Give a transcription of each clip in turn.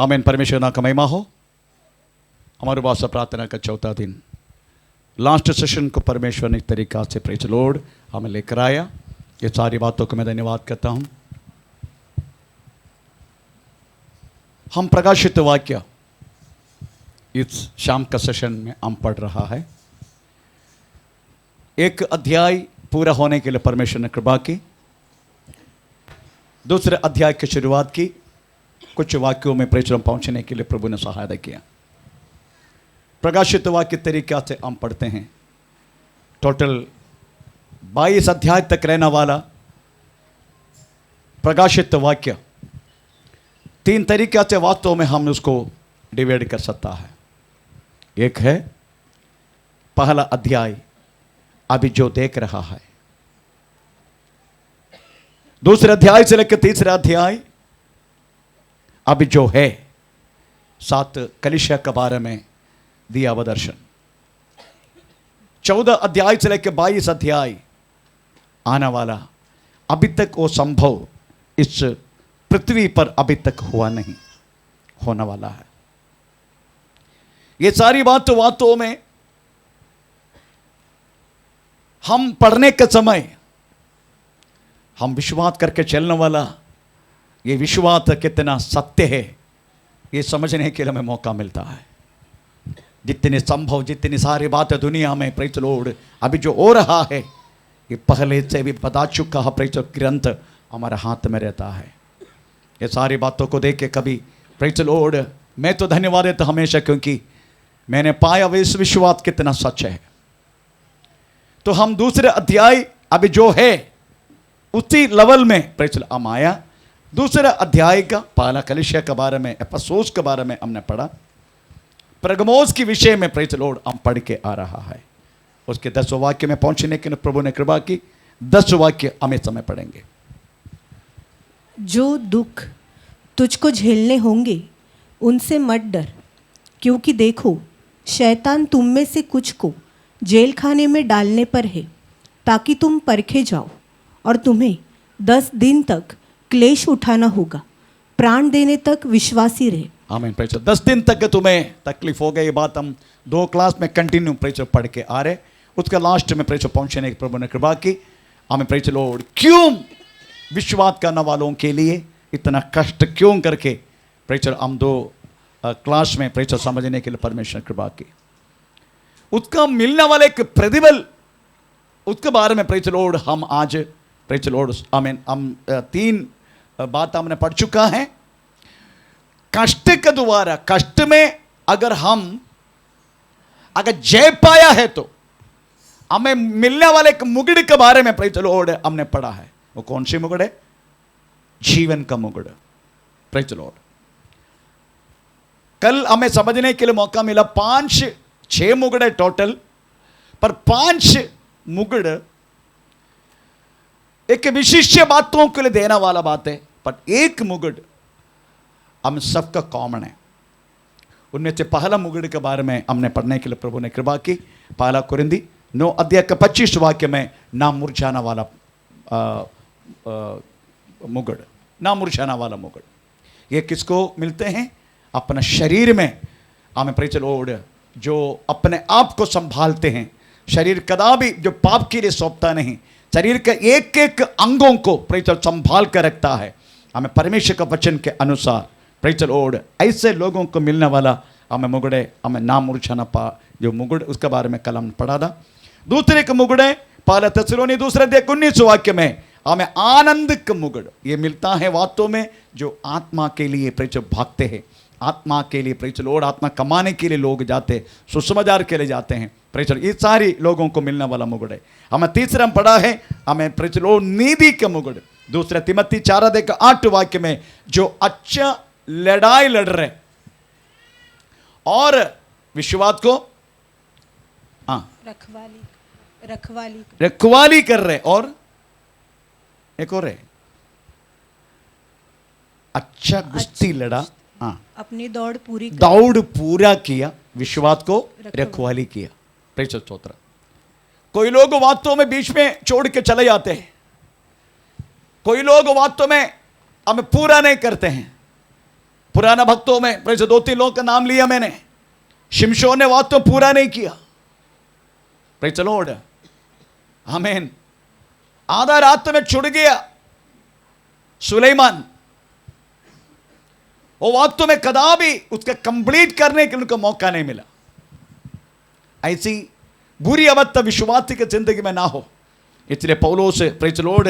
आमीन। परमेश्वर ना का महिमा हो। हमारे उपवास प्रार्थना का चौथा दिन, लास्ट सेशन को परमेश्वर ने एक तरीका से प्रेज लॉर्ड हमें लेकर आया। ये सारी बातों को मैं धन्यवाद करता हूँ। हम प्रकाशित वाक्य इस शाम का सेशन में हम पढ़ रहा है। एक अध्याय पूरा होने के लिए परमेश्वर ने कृपा की। दूसरे अध्याय की शुरुआत की। कुछ वाक्यों में प्रचुर पहुंचने के लिए प्रभु ने सहायता किया। प्रकाशित वाक्य तरीके से हम पढ़ते हैं। टोटल 22 अध्याय तक रहने वाला प्रकाशित वाक्य 3 तरीके से वास्तव में हम उसको डिवाइड कर सकता है। एक है पहला अध्याय अभी जो देख रहा है, दूसरे अध्याय से लेकर तीसरा अध्याय अभी जो है, 7 कलीसिया के बारे में दिया हुआ दर्शन, 14 अध्याय से लेकर 22 अध्याय आने वाला अभी तक वो संभव इस पृथ्वी पर अभी तक हुआ नहीं, होने वाला है। ये सारी बातों में हम पढ़ने के समय हम विश्वास करके चलने वाला ये विश्वास कितना सत्य है ये समझने के लिए हमें मौका मिलता है। जितने संभव जितनी सारी बातें दुनिया में प्रेज लॉर्ड अभी जो हो रहा है ये पहले से भी बता चुका है। प्रेज ग्रंथ हमारे हाथ में रहता है। ये सारी बातों को देख के कभी प्रेज लॉर्ड मैं तो धन्यवाद देता हमेशा, क्योंकि मैंने पाया इस विश्वास कितना सच है। तो हम दूसरे अध्याय अभी जो है उसी लेवल में प्रेज हम आया। दूसरे अध्याय का पहला कलीसिया के बारे में, एफिसुस के बारे में हमने पढ़ा। परगमोस के विषय में प्रेज लॉर्ड हम पढ़ के आ रहा है। उसके 10 वाक्य में पहुंचने के लिए प्रभु ने कृपा की। 10 वाक्य हमें समय पढ़ेंगे। जो दुख तुझको झेलने होंगे उनसे मत डर, क्योंकि देखो शैतान तुम में से कुछ को जेल खाने में डालने पर है, ताकि तुम परखे जाओ, और तुम्हें 10 दिन तक क्लेश उठाना होगा। प्राण देने तक विश्वासी रहे। आमीन। प्रेज 10 दिन तक तुम्हें तकलीफ हो गई। ये बात हम 2 क्लास में कंटिन्यू प्रेज पढ़ के आ रहे। उसके लास्ट में प्रेज पहुंचने की प्रभु ने कृपा की। आमीन। प्रेज लॉर्ड क्यों विश्वास करने वालों के लिए इतना कष्ट क्यों करके प्रेज हम 2 क्लास में प्रेज समझने के लिए परमेश्वर कृपा की। उसका मिलने वाले एक प्रतिफल उसके बारे में प्रेज लॉर्ड हम आज प्रेज लॉर्ड आमीन हम 3 बात हमने पढ़ चुका है। कष्ट के द्वारा, कष्ट में अगर जय पाया है तो हमें मिलने वाले एक मुकुट के बारे में प्रेज लॉर्ड हमने पढ़ा है। वो कौन सी मुकुट है? जीवन का मुकुट। प्रेज लॉर्ड कल हमें समझने के लिए मौका मिला। 5-6 मुकुट है टोटल, पर 5 मुकुट एक विशिष्ट बातों के लिए देने वाला बात है, पर एक मुकुट हम सबका कॉमन है। उनमें से पहला मुकुट के बारे में हमने पढ़ने के लिए प्रभु ने कृपा की। पहला कुरिन्दी 9 अध्याय का 25 वाक्य में ना मुरझाना वाला मुकुट, ना मुरझाना वाला मुकुट। ये किसको मिलते हैं? अपना शरीर में हमें प्रेज लॉर्ड जो अपने आप को संभालते हैं। शरीर कदापि जो पाप के लिए सौंपता नहीं, शरीर के एक एक अंगों को प्रेज संभाल कर रखता है। हमें परमेश्वर का वचन के अनुसार प्रेज लॉर्ड ऐसे लोगों को मिलने वाला हमें मुकुट है। हमें ना मुरझाना पा जो मुकुट, उसके बारे में कल हमने पढ़ा था। दूसरे का मुकुट है पहला थिस्सलुनी 2 अध्याय 19 वाक्य में हमें आनंद का मुकुट ये मिलता है वास्तव में जो आत्मा के लिए प्रेज भागते हैं। आत्मा के लिए प्रेज लॉर्ड, आत्मा कमाने के लिए लोग जाते, सुसमाचार के लिए जाते हैं। प्रेज ये सारी लोगों को मिलने वाला मुकुट है। हमें तीसरा में पढ़ा है हमें प्रेज लॉर्ड नीति का मुकुट। 2 तिमोथी 4 अध्याय 8 वाक्य में जो अच्छा लड़ाई लड़ रहे और विश्वास को रखवाली कर रहे, और एक और है अच्छा गुस्ती लड़ा, अपनी दौड़ पूरा किया, विश्वास को रखवाली किया। प्रेज स्तोत्र। कोई लोग वास्तव में बीच में छोड़ के चले जाते हैं। कोई लोग वास्तव में हमें पूरा नहीं करते हैं। पुराना भक्तों में वैसे 2-3 लोगों का नाम लिया मैंने। शिमशोन ने बात तो पूरा नहीं किया। प्रेज़ द लॉर्ड, आमीन। आधा रात में छुड़ गया सुलेमान, वो वास्तव में कदा भी उसका कंप्लीट करने के लिए उनको मौका नहीं मिला। ऐसी बुरी अवस्था विश्वासी की जिंदगी में ना हो, इसलिए पौलुस प्रेज़ द लॉर्ड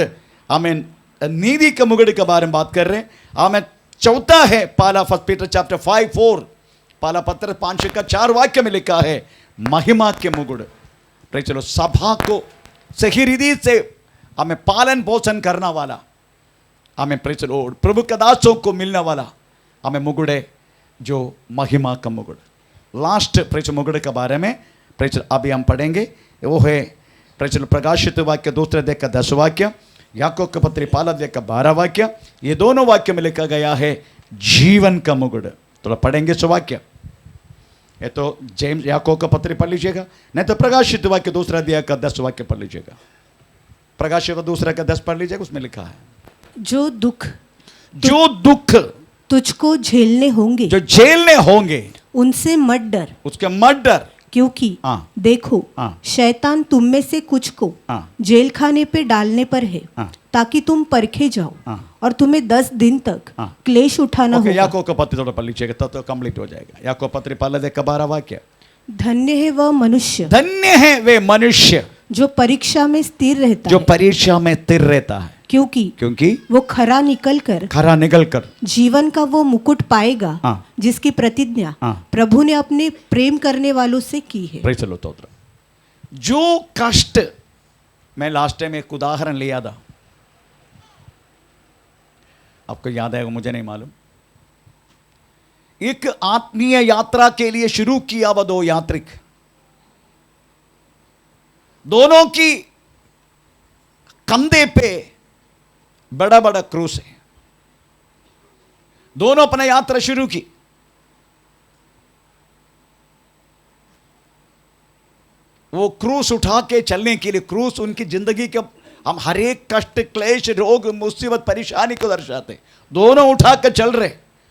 आमीन नीति के मुकुट के बारे में बात कर रहे हैं। आमीन। चौथा है पहला फर्स्ट पीटर चैप्टर 5:4, पहला पत्र 5 का 4 वाक्य में लिखा है महिमा के मुकुट। प्रेज़ द लॉर्ड, सभा को सही रीति से हमें पालन पोषण करना वाला, हमें प्रेज़ द लॉर्ड प्रभु के दासों को मिलने वाला हमें मुकुट है, जो महिमा का मुकुट। लास्ट प्रेज़ मुकुट के बारे में प्रेज़ अभी हम पढ़ेंगे, वो है प्रेज़ प्रकाशित वाक्य 2 अध्याय का 10 वाक्य, याकूब के पत्री 1 अध्याय का 12 वाक्य। ये दोनों वाक्य में लिखा गया है जीवन का मुकुट। तो पढ़ेंगे इस वाक्य। ये तो जेम्स याकूब का पत्री पढ़ लीजिएगा, नहीं तो प्रकाशित वाक्य 2 अध्याय का 10 वाक्य पढ़ लीजिएगा। प्रकाशित का 2 का 10 पढ़ लीजिएगा, उसमें लिखा है जो दुख तुझको झेलने होंगे, जो झेलने होंगे उनसे मत डर, उसके मत डर, क्योंकि हाँ। देखो हाँ। शैतान तुम में से कुछ को हाँ। जेल खाने पे डालने पर है, हाँ। ताकि तुम परखे जाओ, हाँ। और तुम्हें 10 दिन तक हाँ। क्लेश उठाना ओके, होगा। याकूब का पत्र थोड़ा पढ़ लीजिएगा, तब तो कंप्लीट हो जाएगा। याकूब पत्र 1 अध्याय का 12 वाक्य। धन्य है वह मनुष्य, धन्य है वे मनुष्य जो परीक्षा में स्थिर रहता जो है, परीक्षा में स्थिर रहता है, क्योंकि वो खरा निकल कर जीवन का वो मुकुट पाएगा, हाँ। जिसकी प्रतिज्ञा हाँ। प्रभु ने अपने प्रेम करने वालों से की है। Praise the Lord. जो कष्ट, मैं लास्ट टाइम एक उदाहरण लिया था, आपको याद आएगा मुझे नहीं मालूम। एक आत्मीय यात्रा के लिए शुरू किया वह 2 यात्रिक, दोनों की कंधे पे बड़ा बड़ा क्रूस है। दोनों अपना यात्रा शुरू की। वो क्रूस उठा के चलने के लिए, क्रूस उनकी जिंदगी के हम हर एक कष्ट, क्लेश, रोग, मुसीबत, परेशानी को दर्शाते। दोनों उठा के चल रहे,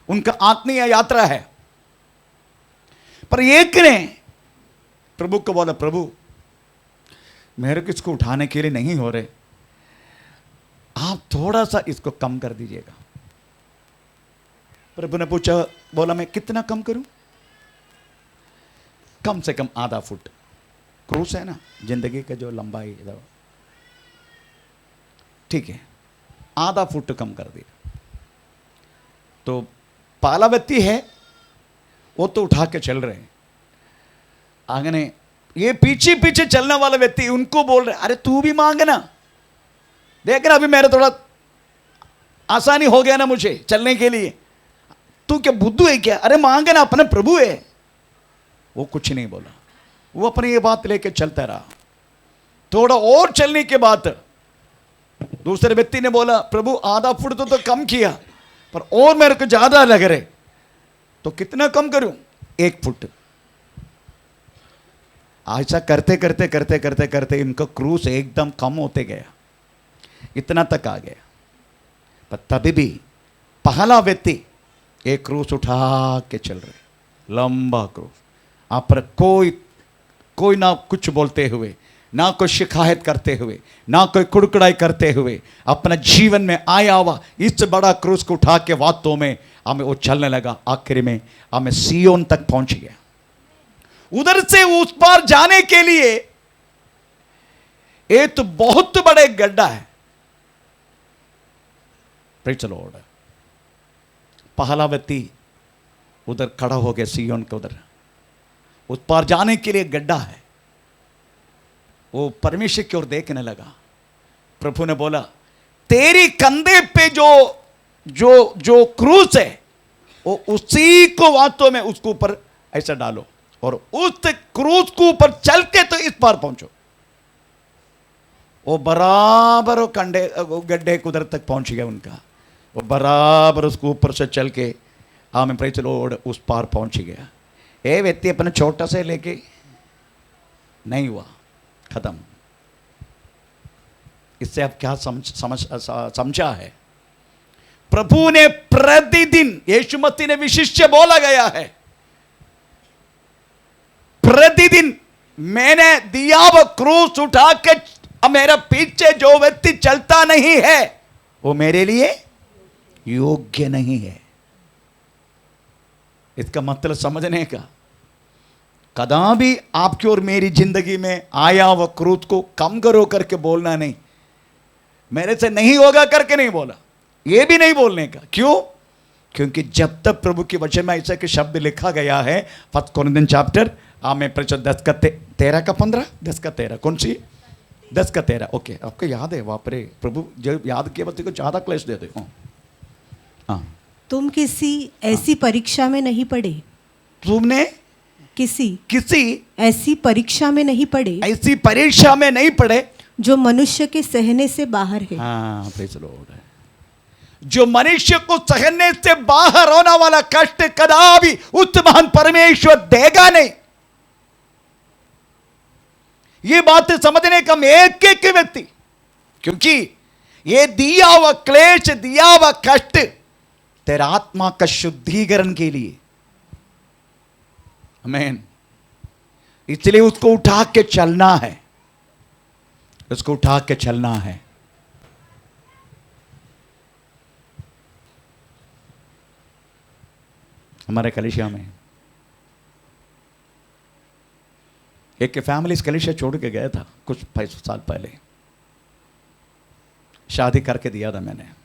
उनका आत्मीय यात्रा है। पर एक ने प्रभु को बोला, प्रभु मेरे को इसको उठाने के लिए नहीं हो रहे, आप थोड़ा सा इसको कम कर दीजिएगा। प्रभु ने पूछा, बोला मैं कितना कम करूं? कम से कम आधा फुट। क्रूस है ना, जिंदगी का जो लंबाई, ठीक है, आधा फुट कम कर दिया। तो पहला व्यक्ति है, वो तो उठा के चल रहे हैं, आगे ये पीछे पीछे चलने वाला व्यक्ति उनको बोल रहे, अरे तू भी मांगना, देख ना अभी मेरा थोड़ा आसानी हो गया ना मुझे चलने के लिए, तू क्या बुद्धू है क्या? अरे मांगना, अपने प्रभु है। वो कुछ नहीं बोला, वो अपनी ये बात लेके चलता रहा। थोड़ा और चलने के बाद दूसरे व्यक्ति ने बोला, प्रभु आधा फुट तो कम किया, पर और मेरे को ज्यादा लग रहे, तो कितना कम करूं? 1 फुट। ऐसा करते करते करते करते करते इनका क्रूस एकदम कम होते गया, इतना तक आ गया। पर तभी भी पहला व्यक्ति एक क्रूस उठा के चल रहे, लंबा क्रूस। आप पर कोई ना कुछ बोलते हुए, ना कोई शिकायत करते हुए, ना कोई कुड़कुड़ाई करते हुए, अपना जीवन में आया हुआ इस बड़ा क्रूस को उठा के वास्तव में हमें वो चलने लगा। आखिर में हमें सियोन तक पहुंच गया। उधर से उस पार जाने के लिए एक तो बहुत बड़े गड्ढा है। Praise the Lord. पहला व्यक्ति उधर खड़ा हो गया सियोन के उधर, उस पार जाने के लिए गड्ढा है। वो परमेश्वर की ओर देखने लगा। प्रभु ने बोला, तेरी कंधे पे जो जो जो क्रूस है, वो उसी को वास्तव में उसके ऊपर ऐसा डालो, और उस क्रूस के ऊपर चल के तो इस पार पहुंचो। वो बराबर वो गड्ढे उधर तक पहुंच गया उनका। वो बराबर उसके ऊपर से चल के आमेन प्रेज़ द लॉर्ड उस पार पहुंच गया। ये व्यक्ति अपना छोटा से लेके नहीं हुआ, खत्म। इससे अब क्या समझा है? प्रभु ने प्रतिदिन, यीशु मसीह ने विशिष्ट बोला गया है, प्रतिदिन मैंने दिया वो क्रूस उठा के, अब मेरा पीछे जो व्यक्ति चलता नहीं है वो मेरे लिए योग्य नहीं है। इसका मतलब समझने का, कदापि आपकी और मेरी जिंदगी में आया वह क्रूस को कम करो करके बोलना नहीं, मेरे से नहीं होगा करके नहीं बोला, यह भी नहीं बोलने का। क्यों? क्योंकि जब तक प्रभु के वचन में ऐसा के शब्द लिखा गया है, 1 कोरिन्थियन चैप्टर में 10 का 13 का 15, 10 का 13, कौन सी? 10 का 13। ओके, आपको याद है? वापरे प्रभु जब याद किया बच्चे को ज्यादा क्लेश दे दे। हाँ, तुम किसी ऐसी परीक्षा में नहीं पड़े, तुमने किसी ऐसी परीक्षा में नहीं पड़े ऐसी परीक्षा में नहीं पड़े जो मनुष्य के सहने से बाहर है। हाँ, प्रेज़ द लॉर्ड। जो मनुष्य को सहने से बाहर होने वाला कष्ट कदापि उस महान परमेश्वर देगा नहीं। ये बात समझने का एक एक व्यक्ति, क्योंकि ये दिया हुआ क्लेश, दिया हुआ कष्ट तेरा आत्मा का शुद्धिकरण के लिए, आमीन, इसलिए उसको उठा के चलना है, उसको उठा के चलना है। हमारे कलीसिया में एक फैमिली कलीसिया छोड़ के गया था कुछ 5 साल पहले, शादी करके दिया था मैंने।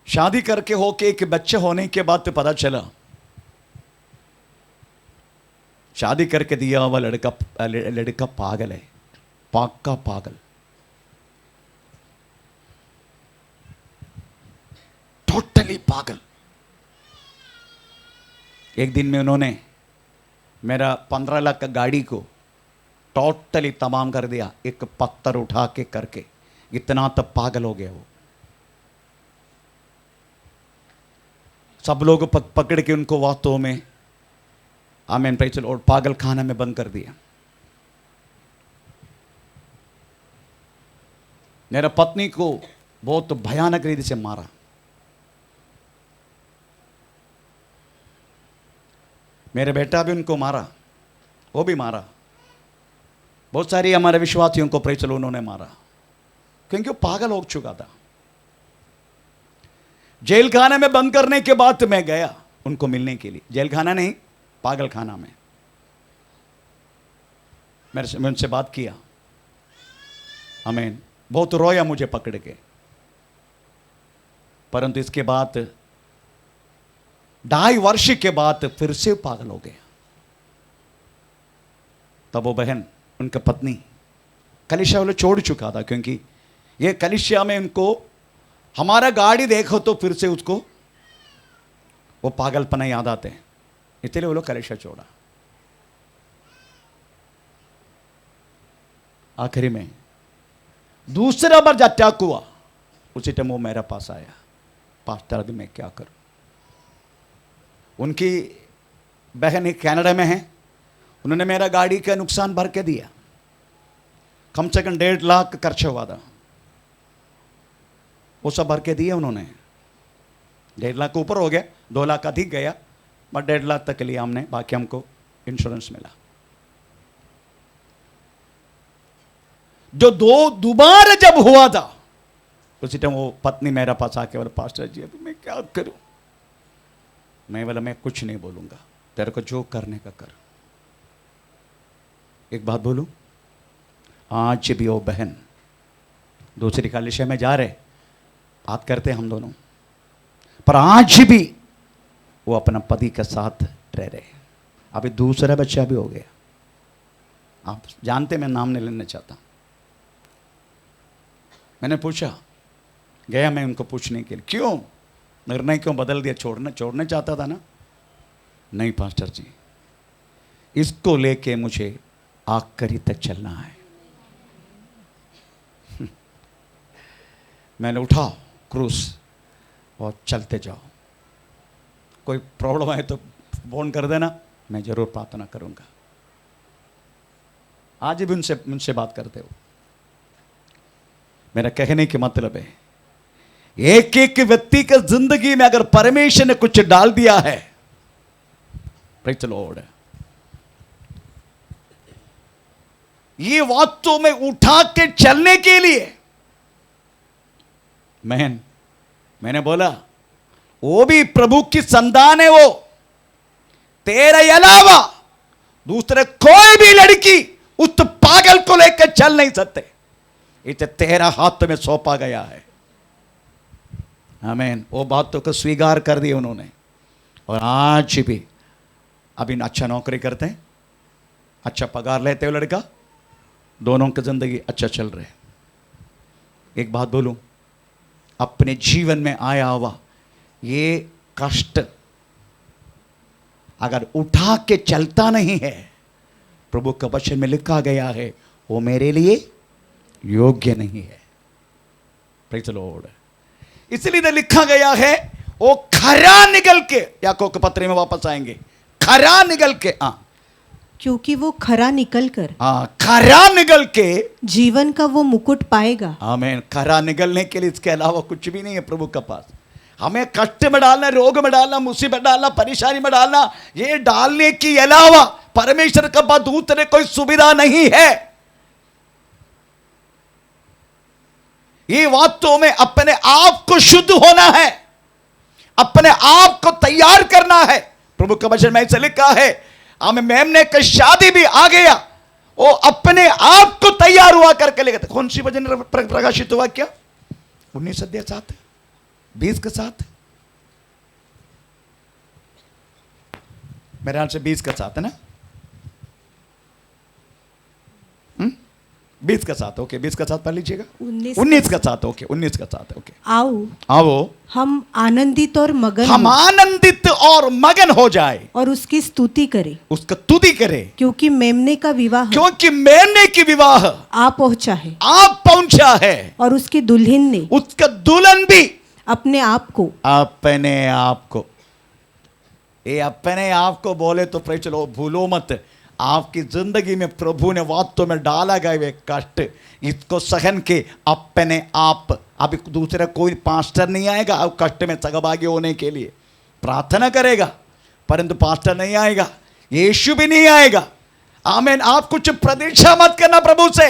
शादी करके होके एक बच्चे होने के बाद तो पता चला, शादी करके दिया हुआ लड़का पागल है, पक्का पागल, टोटली पागल। एक दिन में उन्होंने मेरा 15 लाख का गाड़ी को टोटली तमाम कर दिया, एक पत्थर उठा के करके, इतना तब पागल हो गया वो। सब लोग पकड़ के उनको वास्तव में, आमीन प्रेज़ द लॉर्ड, पागल खाना में बंद कर दिया। मेरा पत्नी को बहुत भयानक रीति से मारा। मेरे बेटा भी उनको मारा, वो भी मारा। बहुत सारी हमारे विश्वासियों को प्रेज़ द लॉर्ड उन्होंने मारा, क्योंकि वो पागल हो चुका था। जेल खाने में बंद करने के बाद मैं गया उनको मिलने के लिए, जेल खाना नहीं, पागल खाना में। मैं उनसे बात किया, आमीन, बहुत रोया मुझे पकड़ के। परंतु इसके बाद 2.5 वर्ष के बाद फिर से पागल हो गया। तब वो बहन, उनका पत्नी, कलीसिया वाले छोड़ चुका था, क्योंकि ये कलीसिया में उनको हमारा गाड़ी देखो तो फिर से उसको वो पागलपना याद आते हैं, इसलिए वो लोग कलीसिया छोड़ा। आखिरी में दूसरा बार जब अटैक हुआ, उसी टाइम वो मेरे पास आया, पास्टर अभी मैं क्या करूं। उनकी बहन एक कनाडा में है, उन्होंने मेरा गाड़ी का नुकसान भर के दिया, कम से कम 1.5 लाख खर्च हुआ था, वो सब भर के दिए उन्होंने। 1.5 लाख ऊपर हो गया, 2 लाख अधिक गया, बट 1.5 लाख तक के लिए हमने, बाकी हमको इंश्योरेंस मिला। जो दोबारा जब हुआ था, उसी टाइम वो पत्नी मेरा पास आके बोला, पास्टर जी अभी मैं क्या करूं। मैं बोला, मैं कुछ नहीं बोलूंगा, तेरे को जो करने का कर। एक बात बोलूं, आज भी वो बहन दूसरी कलीसिया में जा रहे, बात करते हम दोनों, पर आज भी वो अपना पति के साथ रह रहे। अभी दूसरा बच्चा भी हो गया, आप जानते, मैं नाम नहीं लेना चाहता। मैंने पूछा, गया मैं उनको पूछने के लिए, क्यों निर्णय क्यों बदल दिया, छोड़ना चाहता था ना। नहीं पास्टर जी, इसको लेके मुझे आखिरी तक चलना है। मैंने उठाओ क्रूस और चलते जाओ, कोई प्रॉब्लम है तो फोन कर देना, मैं जरूर प्रार्थना करूंगा। आज भी उनसे बात करते हो। मेरा कहने के मतलब है एक एक व्यक्ति के जिंदगी में अगर परमेश्वर ने कुछ डाल दिया है, प्रेज़ द लॉर्ड, ये वास्तव में उठा के चलने के लिए मैंने बोला वो भी प्रभु की संतान है, वो तेरे अलावा दूसरे कोई भी लड़की उस पागल को लेकर चल नहीं सकते, इसे तेरा हाथ में सौंपा गया है। आमीन। वो बातों को स्वीकार कर दिया उन्होंने, और आज भी अभी अच्छा नौकरी करते हैं, अच्छा पगार लेते हो लड़का, दोनों की जिंदगी अच्छा चल रहे। एक बात बोलूं, अपने जीवन में आया हुआ ये कष्ट अगर उठा के चलता नहीं है, प्रभु के वचन में लिखा गया है वो मेरे लिए योग्य नहीं है। Praise the Lord. इसलिए तो लिखा गया है वो खरा निकल के, याकूब के पत्र में वापस आएंगे, खरा निकल के, क्योंकि वो खरा निकल कर खरा निकल के जीवन का वो मुकुट पाएगा। आमीन। खरा निकलने के लिए इसके अलावा कुछ भी नहीं है प्रभु के पास। हमें कष्ट में डालना, रोग में डालना, मुसीबत डालना, परेशानी में डालना, ये डालने के अलावा परमेश्वर के पास दूसरे कोई सुविधा नहीं है। ये वास्तव में अपने आप को शुद्ध होना है, अपने आप को तैयार करना है। प्रभु का वचन में ऐसे लिखा है, हमें मेमने का शादी भी आ गया, वो अपने आप को तैयार हुआ करके लेकर। कौन सी वचन प्रकाशित हुआ क्या? 19 अध्याय 7 20 के साथ, मेरे ख्याल से 20 का साथ है ना, 20 का साथ, ओके 20 का साथ पढ़ लीजिएगा। 19 का साथ, ओके 19 का साथ, ओके। आओ हम आनंदित और मगन हो जाए और उसकी स्तुति करें, उसका स्तुति करे, क्योंकि मेमने का विवाह आ पहुंचा है, आप पहुंचा है, और उसकी दुल्हन ने, उसका दुल्हन भी अपने आप को ये अपने आप को बोले तो प्रेज़ द लॉर्ड, भूलो मत, आपकी जिंदगी में प्रभु ने वास्तव में डाला गया वे कष्ट, इसको सहन के अपने आप। अभी दूसरा कोई पास्टर नहीं आएगा अब कष्ट में सहभागी होने के लिए, प्रार्थना करेगा परंतु पास्टर नहीं आएगा, यीशु भी नहीं आएगा। आमीन। आप कुछ प्रतीक्षा मत करना प्रभु से।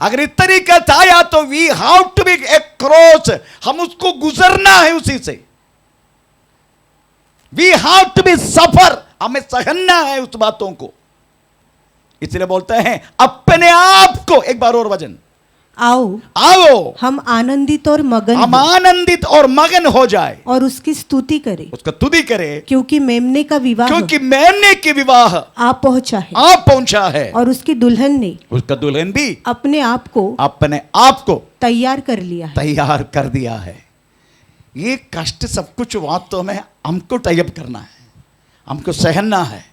अगर इस तरीका आया तो we have to be across, हम उसको गुजरना है उसी से। We have to be suffer, हमें सहना है उस बातों को। इसलिए बोलते हैं अपने आप को, एक बार और वचन, आओ हम आनंदित और मगन हो जाए और उसकी स्तुति करें, उसका स्तुति करे, क्योंकि मेमने का विवाह आ पहुंचा है, और उसकी दुल्हन ने, उसका दुल्हन भी अपने आप को तैयार कर दिया है। ये कष्ट सब कुछ वास्तव में हमको तैयार करना है, हमको सहना है,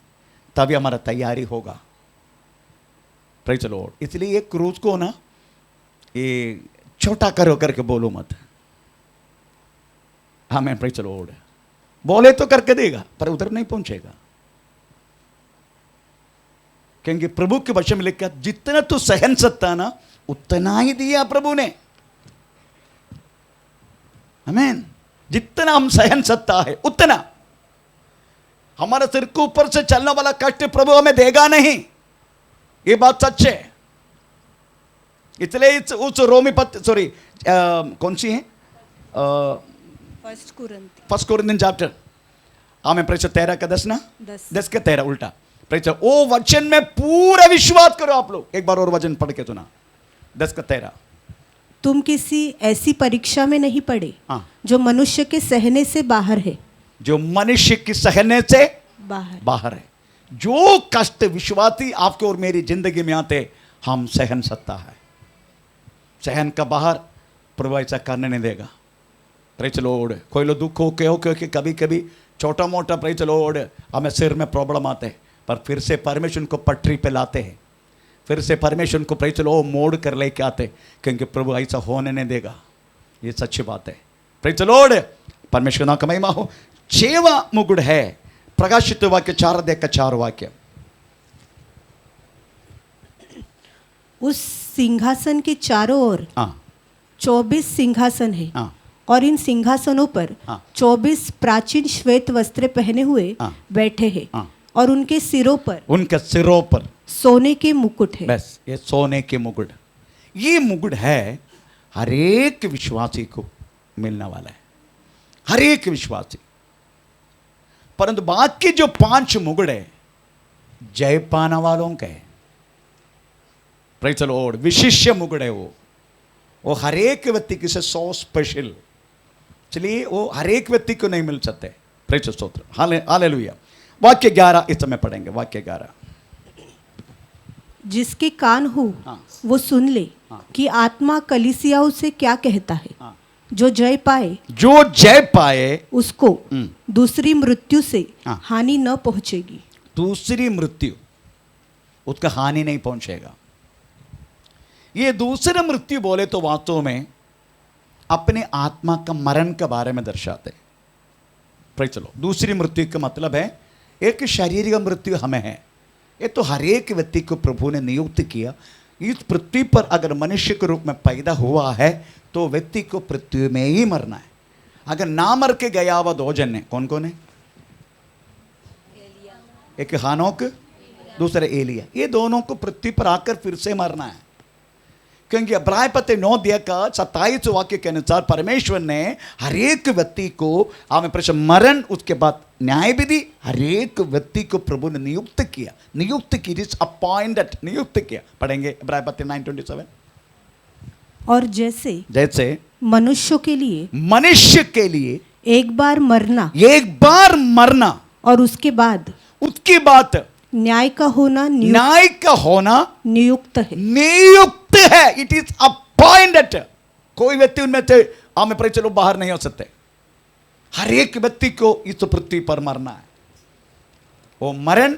तभी हमारा तैयारी होगा। Praise the Lord. इसलिए ये क्रूज को ना ये छोटा करो करके बोलो मत। हमें प्रेज़ द लॉर्ड बोले तो करके देगा पर उधर नहीं पहुंचेगा, क्योंकि प्रभु के वचन में लिखा जितना तू सहन सकता ना उतना ही दिया प्रभु ने। आमीन। जितना हम सहन सकता है उतना। हमारे सिर के ऊपर से चलने वाला कष्ट प्रभु हमें देगा नहीं, ये बात सच है। इसलिए उस रोमी कौन सी है, फर्स्ट कुरिन्थियन चैप्टर, हमें प्रेज़ 13 का 10 ना 10 का 13 उल्टा, प्रेज़ वो वचन में पूरा विश्वास करो आप लोग। एक बार और वचन पढ़ के सुना, 10 का 13। तुम किसी ऐसी परीक्षा में नहीं पड़े जो मनुष्य के सहने से बाहर है, जो मनुष्य की सहने से बाहर है। जो कष्ट विश्वासी आपके और मेरी जिंदगी में आते हम सहन सकता है, सहन का बाहर प्रभु ऐसा करने नहीं देगा। Praise the Lord. कोई लोग दुख हो क्योंकि कभी कभी छोटा मोटा प्रेज़ द लॉर्ड हमें सिर में प्रॉब्लम आते हैं, पर फिर से परमेश्वर को पटरी पे लाते हैं, फिर से परमेश्वर को प्रेज़ द लॉर्ड मोड़ कर लेके आते, क्योंकि प्रभु ऐसा होने नहीं देगा। ये सच्ची बात है। Praise the Lord. परमेश्वर नाम का महिमा हो। 6वां मुकुट है प्रकाशित वाक्य 4 अध्याय का 4 वाक्य। उस सिंहासन के चारों ओर 24 सिंहासन है हाँ और इन सिंहासनों पर हाँ। 24 प्राचीन श्वेत वस्त्र पहने हुए हाँ। बैठे हैं हाँ। और उनके सिरों पर उनके सिरों पर सोने के मुकुट है। बस ये सोने के मुकुट, ये मुकुट है हर एक विश्वासी को मिलने वाला है, हर एक विश्वासी। परंतु बाकी जो 5 मुकुट है जय पाने वालों का है। Praise the Lord. विशिष्ट मुकुट है वो हर एक व्यक्ति की से 100 स्पेशल, चलिए वो हर एक व्यक्ति को नहीं मिल सकते। प्रेज़ द स्तोत्र, हालेलुया। वाक्य 11 इस समय पढ़ेंगे, वाक्य 11। जिसके कान हो हाँ। वो सुन ले हाँ। कि आत्मा कलीसियाओं से क्या कहता है। हाँ। जो जय पाए जो जय पाए उसको हम्म। दूसरी मृत्यु से हाँ। हानि न पहुंचेगी। दूसरी मृत्यु उसका हानि नहीं पहुंचेगा। ये दूसरी मृत्यु बोले तो वास्तव में अपने आत्मा का मरण के बारे में दर्शाते। Praise the Lord. दूसरी मृत्यु का मतलब है एक शारीरिक मृत्यु हमें है, ये तो हर एक व्यक्ति को प्रभु ने नियुक्त किया। इस पृथ्वी पर अगर मनुष्य के रूप में पैदा हुआ है तो व्यक्ति को पृथ्वी में ही मरना है। अगर ना मर के गया हुआ 2 जन है, कौन कौन है? एक हानोक, दूसरा एलिया। ये दोनों को पृथ्वी पर आकर फिर से मरना है, क्योंकि इब्रानी पत्र 9 अध्याय का 27 वाक्य के अनुसार परमेश्वर ने हर एक व्यक्ति को आमें प्रश्न मरण, उसके बाद न्याय विधि, हर एक व्यक्ति को प्रभु ने नियुक्त किया, अपॉइंटेड, नियुक्त किया। पढ़ेंगे इब्रानी पत्र 9:27। और जैसे जैसे मनुष्यों के लिए मनुष्य के लिए एक बार मरना एक बार मरना और उसके बाद उसकी बात न्याय का होना न्याय का होना नियुक्त है। नियुक्त है। It is appointed. कोई व्यक्ति उनमें से हमें पर चलो बाहर नहीं हो सकते। हर एक व्यक्ति को इस पृथ्वी पर मरना है। वो मरण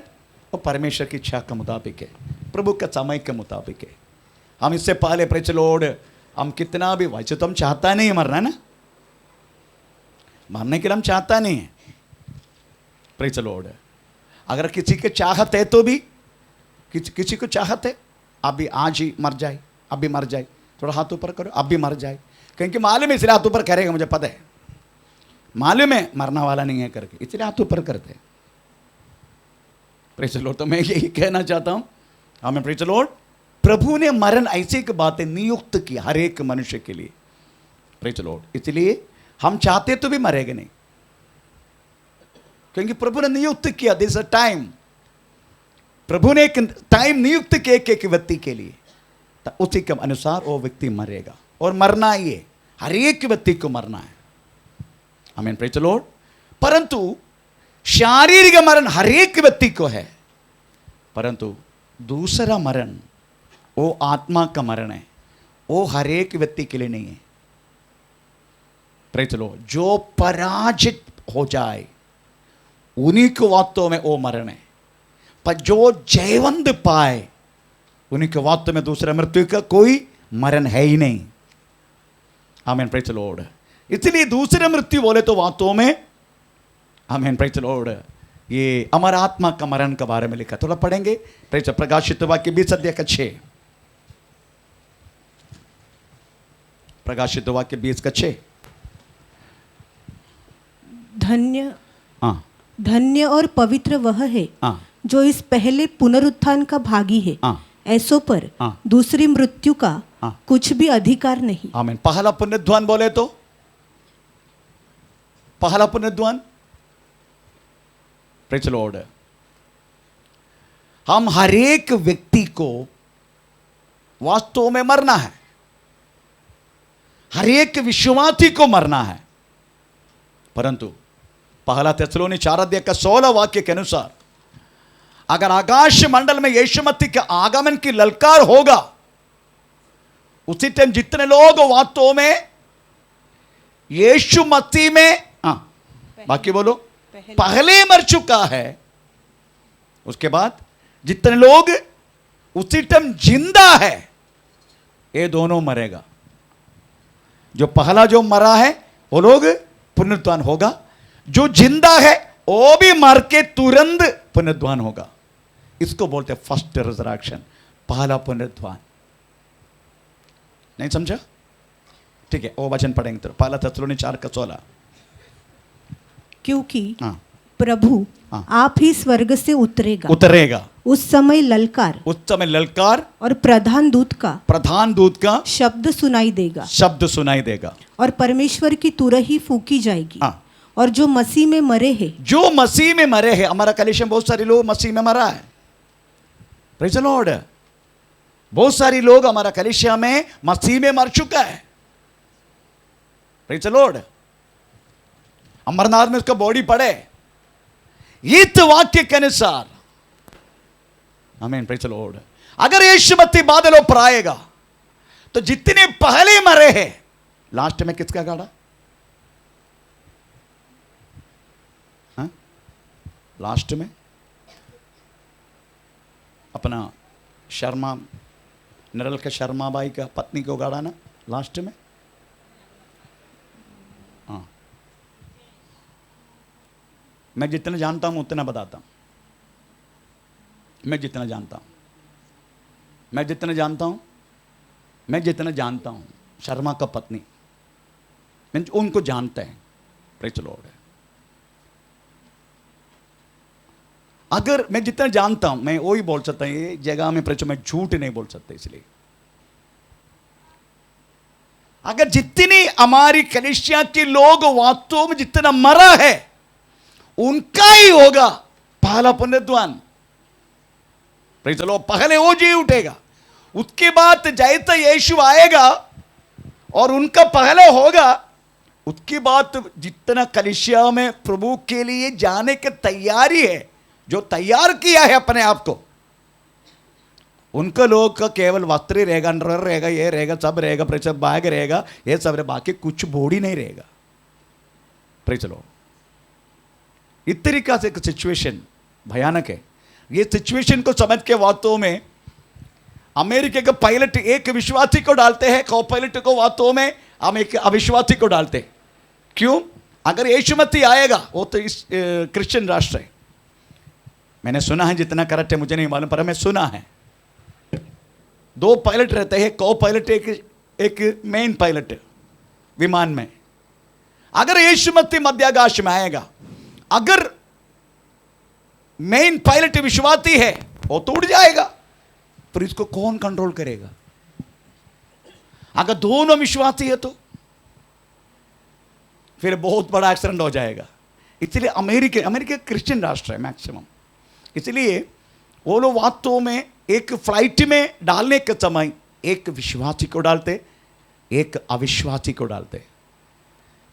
वो परमेश्वर की इच्छा के मुताबिक है, प्रभु के समय के मुताबिक है। हम इससे पहले प्रेज़ द लॉर्ड हम कितना भी वैसे तो हम चाहता नहीं मरना ना, मरने के लिए हम चाहता नहीं है। Praise the Lord. अगर किसी के चाहत है तो भी किसी को चाहत है अभी आज ही मर जाए, अभी मर जाए, थोड़ा हाथ ऊपर करो, अभी मर जाए, क्योंकि मालूम है इसलिए हाथ ऊपर करेगा, मुझे पता है मालूम है मरना वाला नहीं है करके, इसलिए हाथ ऊपर करते। Praise the Lord. तो मैं यही कहना चाहता हूं, हमें प्रेज़ द लॉर्ड, प्रभु ने मरण ऐसी की बातें नियुक्त की हर एक मनुष्य के लिए। Praise the Lord. इसलिए हम चाहते तो भी मरेंगे नहीं, क्योंकि प्रभु ने नियुक्त किया। दिस अ टाइम, प्रभु ने एक टाइम नियुक्त किया एक व्यक्ति के लिए, तो उसी के अनुसार वो व्यक्ति मरेगा और मरना ही है, हर एक व्यक्ति को मरना है। आमीन। Praise the Lord. परंतु शारीरिक मरण हर एक व्यक्ति को है, परंतु दूसरा मरण वो आत्मा का मरण है, वो हर एक व्यक्ति के लिए नहीं है। Praise the Lord. जो पराजित हो जाए उन्हीं को वास्तव में वो मरण है, पर जो जयवंत पाए उन्हीं के वास्तव में दूसरा मृत्यु का कोई मरण है ही नहीं। आमीन। Praise the Lord. इसलिए दूसरा मृत्यु बोले तो वास्तव में, आमीन, प्रेज़ द लॉर्ड, ये अमर आत्मा का मरण के बारे में लिखा। थोड़ा पढ़ेंगे। प्रेज़। प्रकाशित वाक्य 20 अध्याय का 6। प्रकाशित वाक्य 20 का 6। धन्य हाँ धन्य और पवित्र वह है हाँ जो इस पहले पुनरुत्थान का भागी है। हाँ ऐसों पर हाँ। दूसरी मृत्यु का हाँ। कुछ भी अधिकार नहीं। आमीन। पहला पुनरुत्थान बोले तो, पहला पुनरुत्थान, प्रेज़ द लॉर्ड, हम हर एक व्यक्ति को वास्तव में मरना है, हर एक विश्वासी को मरना है। परंतु पहला थिस्सलुनी 4 अध्याय का 16 वाक्य के अनुसार अगर आकाश मंडल में यीशु मसीह के आगमन की ललकार होगा, उसी टाइम जितने लोग वास्तव में यीशु मसीह में बाकी बोलो पहले मर चुका है, उसके बाद जितने लोग उसी टाइम जिंदा है, ये दोनों मरेगा। जो पहला जो मरा है वो लोग पुनरुत्थान होगा, जो जिंदा है वो भी मर के तुरंत पुनरुत्थान होगा। इसको बोलते हैं फर्स्ट रिजरेक्शन, पहला पुनरुत्थान। नहीं समझा? ठीक है, वो वचन पढ़ेंगे तो पहला थेसलोनी 4:16। क्योंकि हाँ, प्रभु हाँ। आप ही स्वर्ग से उतरेगा, उतरेगा उस समय ललकार उस समय ललकार, और प्रधान दूत का प्रधान दूत का शब्द सुनाई देगा, शब्द सुनाई देगा। और परमेश्वर की तुरही फूकी जाएगी, हाँ, और जो मसीह में मरे हैं जो मसीह में मरे हैं, हमारा कलीसिया में बहुत सारे लोग मसीह में मरा है। Praise the Lord. बहुत सारी लोग हमारा कलीसिया में मसीह में मर चुका है। Praise the Lord. अमरनाथ में उसका बॉडी पड़े इस वाक्य के अनुसार। आमीन, प्रेज़ द लॉर्ड। अगर यीशु मसीह बादलों पर आएगा तो जितने पहले मरे हैं, लास्ट में किसका गाड़ा? हाँ? लास्ट में अपना शर्मा, नरल के शर्मा बाई का पत्नी को गाड़ा ना लास्ट में। हाँ, मैं जितना जानता हूं उतना बताता हूं। मैं जितना जानता हूं, मैं जितना जानता हूं, मैं जितना जानता हूं, शर्मा का पत्नी, मैं उनको जानते हैं। Praise the Lord. अगर मैं जितना जानता हूं, मैं वही बोल सकता हूं ये जगह में, प्रेज़, मैं झूठ नहीं बोल सकता। इसलिए अगर जितनी हमारी कलीसिया के लोग वास्तव में जितना मरा है, उनका ही होगा पहला पुनरुत्थान। Praise the Lord. पहले वो जी उठेगा, उसके बाद जैसे यीशु आएगा और उनका पहले होगा, उसके बाद जितना कलीसिया में प्रभु के लिए जाने की तैयारी है, जो तैयार किया है अपने आप को, उनका लोग का केवल वस्त्र ही रहेगा, अंडरवेयर रहेगा, ये रहेगा, सब रहेगा, प्रेज़, बैग रहेगा, ये सब रहेगा, बाकी कुछ बॉडी नहीं रहेगा। Praise the Lord. इस तरीका से एक सिचुएशन भयानक है। ये सिचुएशन को समझ के वास्तव में अमेरिका का पायलट एक विश्वासी को डालते हैं, को पायलट को वास्तव में हम एक अविश्वासी को डालते हैं। क्यों? अगर यीशु मसीह आएगा, वो तो इस क्रिश्चियन राष्ट्र है। मैंने सुना है, जितना करेक्ट है मुझे नहीं मालूम, पर मैं सुना है 2 पायलट रहते हैं, को पायलट, एक मेन पायलट विमान में। अगर यीशु मसीह मध्याकाश में आएगा, अगर मेन पायलट विश्वासी है, वो तो उड़ जाएगा, पर इसको कौन कंट्रोल करेगा? अगर दोनों विश्वासी है तो फिर बहुत बड़ा एक्सीडेंट हो जाएगा। इसलिए अमेरिका क्रिश्चियन राष्ट्र है मैक्सिमम, इसलिए वो लोग वास्तव में एक फ्लाइट में डालने के समय एक विश्वासी को डालते, एक अविश्वासी को डालते।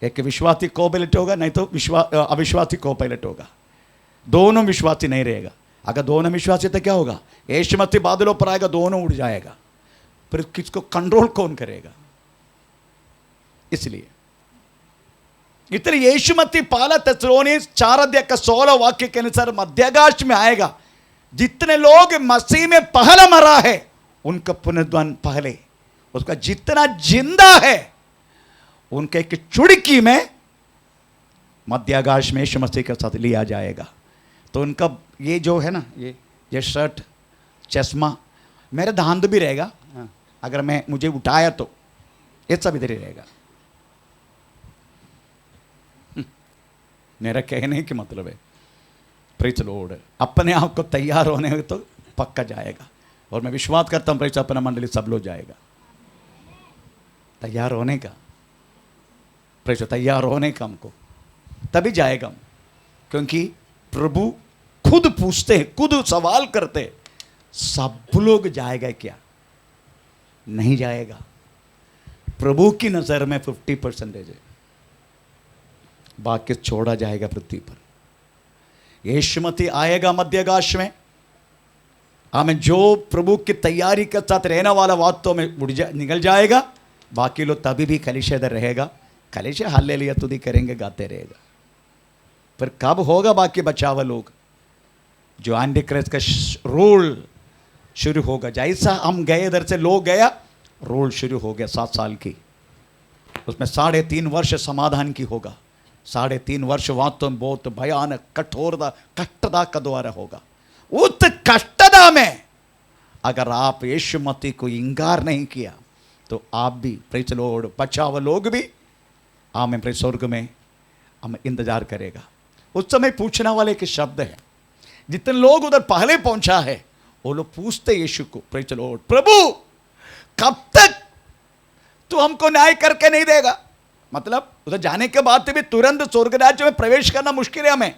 एक विश्वासी को पायलट होगा, नहीं तो अविश्वासी को पायलट होगा। दोनों विश्वासी नहीं रहेगा। अगर दोनों विश्वासी तो क्या होगा? यीशु मसीह बादलों पर आएगा, दोनों उड़ जाएगा, फिर किसको कंट्रोल कौन करेगा? इसलिए यीशु मसीह पहला थेसलोनी 4:16 वाक्य के अनुसार मध्याकाश में आएगा। जितने लोग मसीह में पहला मरा है, उनका पुनरुत्थान पहले, उसका जितना जिंदा है, उनके एक चुड़की में मध्याकाश में यीशु मसीह के साथ लिया जाएगा। तो उनका ये जो है ना, ये शर्ट, चश्मा, मेरा धांध भी रहेगा। अगर मुझे उठाया तो ये सब इधर ही रहेगा। मेरा कहने की मतलब है, प्रेज़ द लॉर्ड, अपने आप को तैयार होने में तो पक्का जाएगा। और मैं विश्वास करता हूँ प्रेज़, अपना मंडली सब लोग जाएगा तैयार होने का। प्रेज़, तैयार होने का हमको तभी जाएगा हम, क्योंकि प्रभु खुद पूछते हैं, खुद सवाल करते हैं, सब लोग जाएगा क्या? नहीं जाएगा। प्रभु की नजर में 50% है, बाकी छोड़ा जाएगा पृथ्वी पर। यीशु मसीह आएगा मध्याकाश में, हमें जो प्रभु की तैयारी के साथ रहने वाला वास्तव में निकल जाएगा। बाकी लोग तभी भी कलीसिया इधर रहेगा, कलीसिया हालेलुया तुदी करेंगे, गाते रहेगा। पर कब होगा बाकी बचा हुआ लोग? जो एंटी क्राइस्ट का रूल शुरू होगा। जैसा हम गए इधर से, लोग गया, रूल शुरू हो गया 7 साल की। उसमें 3.5 वर्ष समाधान की होगा। 3.5 वर्ष वास्तव में बहुत भयानक कष्टदा का द्वारा होगा। उस कष्टदा में अगर आप यीशु मसीह को इंकार नहीं किया, तो आप भी प्रेज लॉर्ड, बचा हुआ लोग भी आमेन प्रेज स्वर्ग में हमें इंतजार करेगा। उस समय पूछने वाले के शब्द हैं, जितने लोग उधर पहले पहुंचा है वो लोग पूछते यीशु को, प्रेज लॉर्ड, प्रभु कब तक तू हमको न्याय करके नहीं देगा? मतलब उधर जाने के बाद भी तुरंत स्वर्ग राज्य में प्रवेश करना मुश्किल है हमें,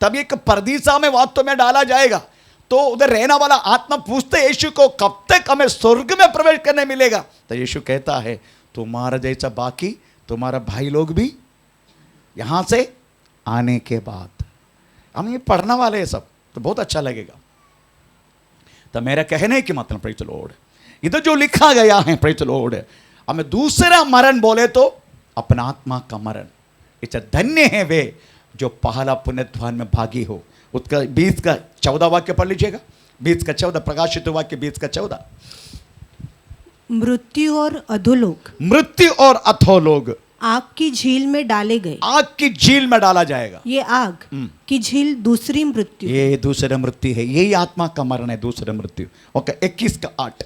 तब एक परदीसा में वास्तव में डाला जाएगा। तो उधर रहने वाला आत्मा पूछते यीशु को, कब तक हमें स्वर्ग में प्रवेश करने मिलेगा? तो यीशु कहता है, तुम्हारा जैसा बाकी तुम्हारा भाई लोग भी यहां से आने के बाद। हम ये पढ़ने वाले हैं सब, तो बहुत अच्छा लगेगा। तो मेरा कहने की मतलब प्रेज लॉर्ड, इधर जो लिखा गया है प्रेज लॉर्ड, हमें दूसरा मरण बोले तो अपना आत्मा का मरण। इसे धन्य है वे जो पहला पुण्यध्यान में भागी हो। उसका 20 का 14 वाक्य पढ़ लीजिएगा, 20 का 14, प्रकाशित वाक्य 20 का 14। मृत्यु और अधोलोक, मृत्यु और अधोलोक आग की झील में डाले गए। आग की झील में डाला जाएगा। ये आग की झील दूसरी मृत्यु, ये दूसरा मृत्यु है, यही आत्मा का मरण है, दूसरा मृत्यु। ओके, 21 का 8,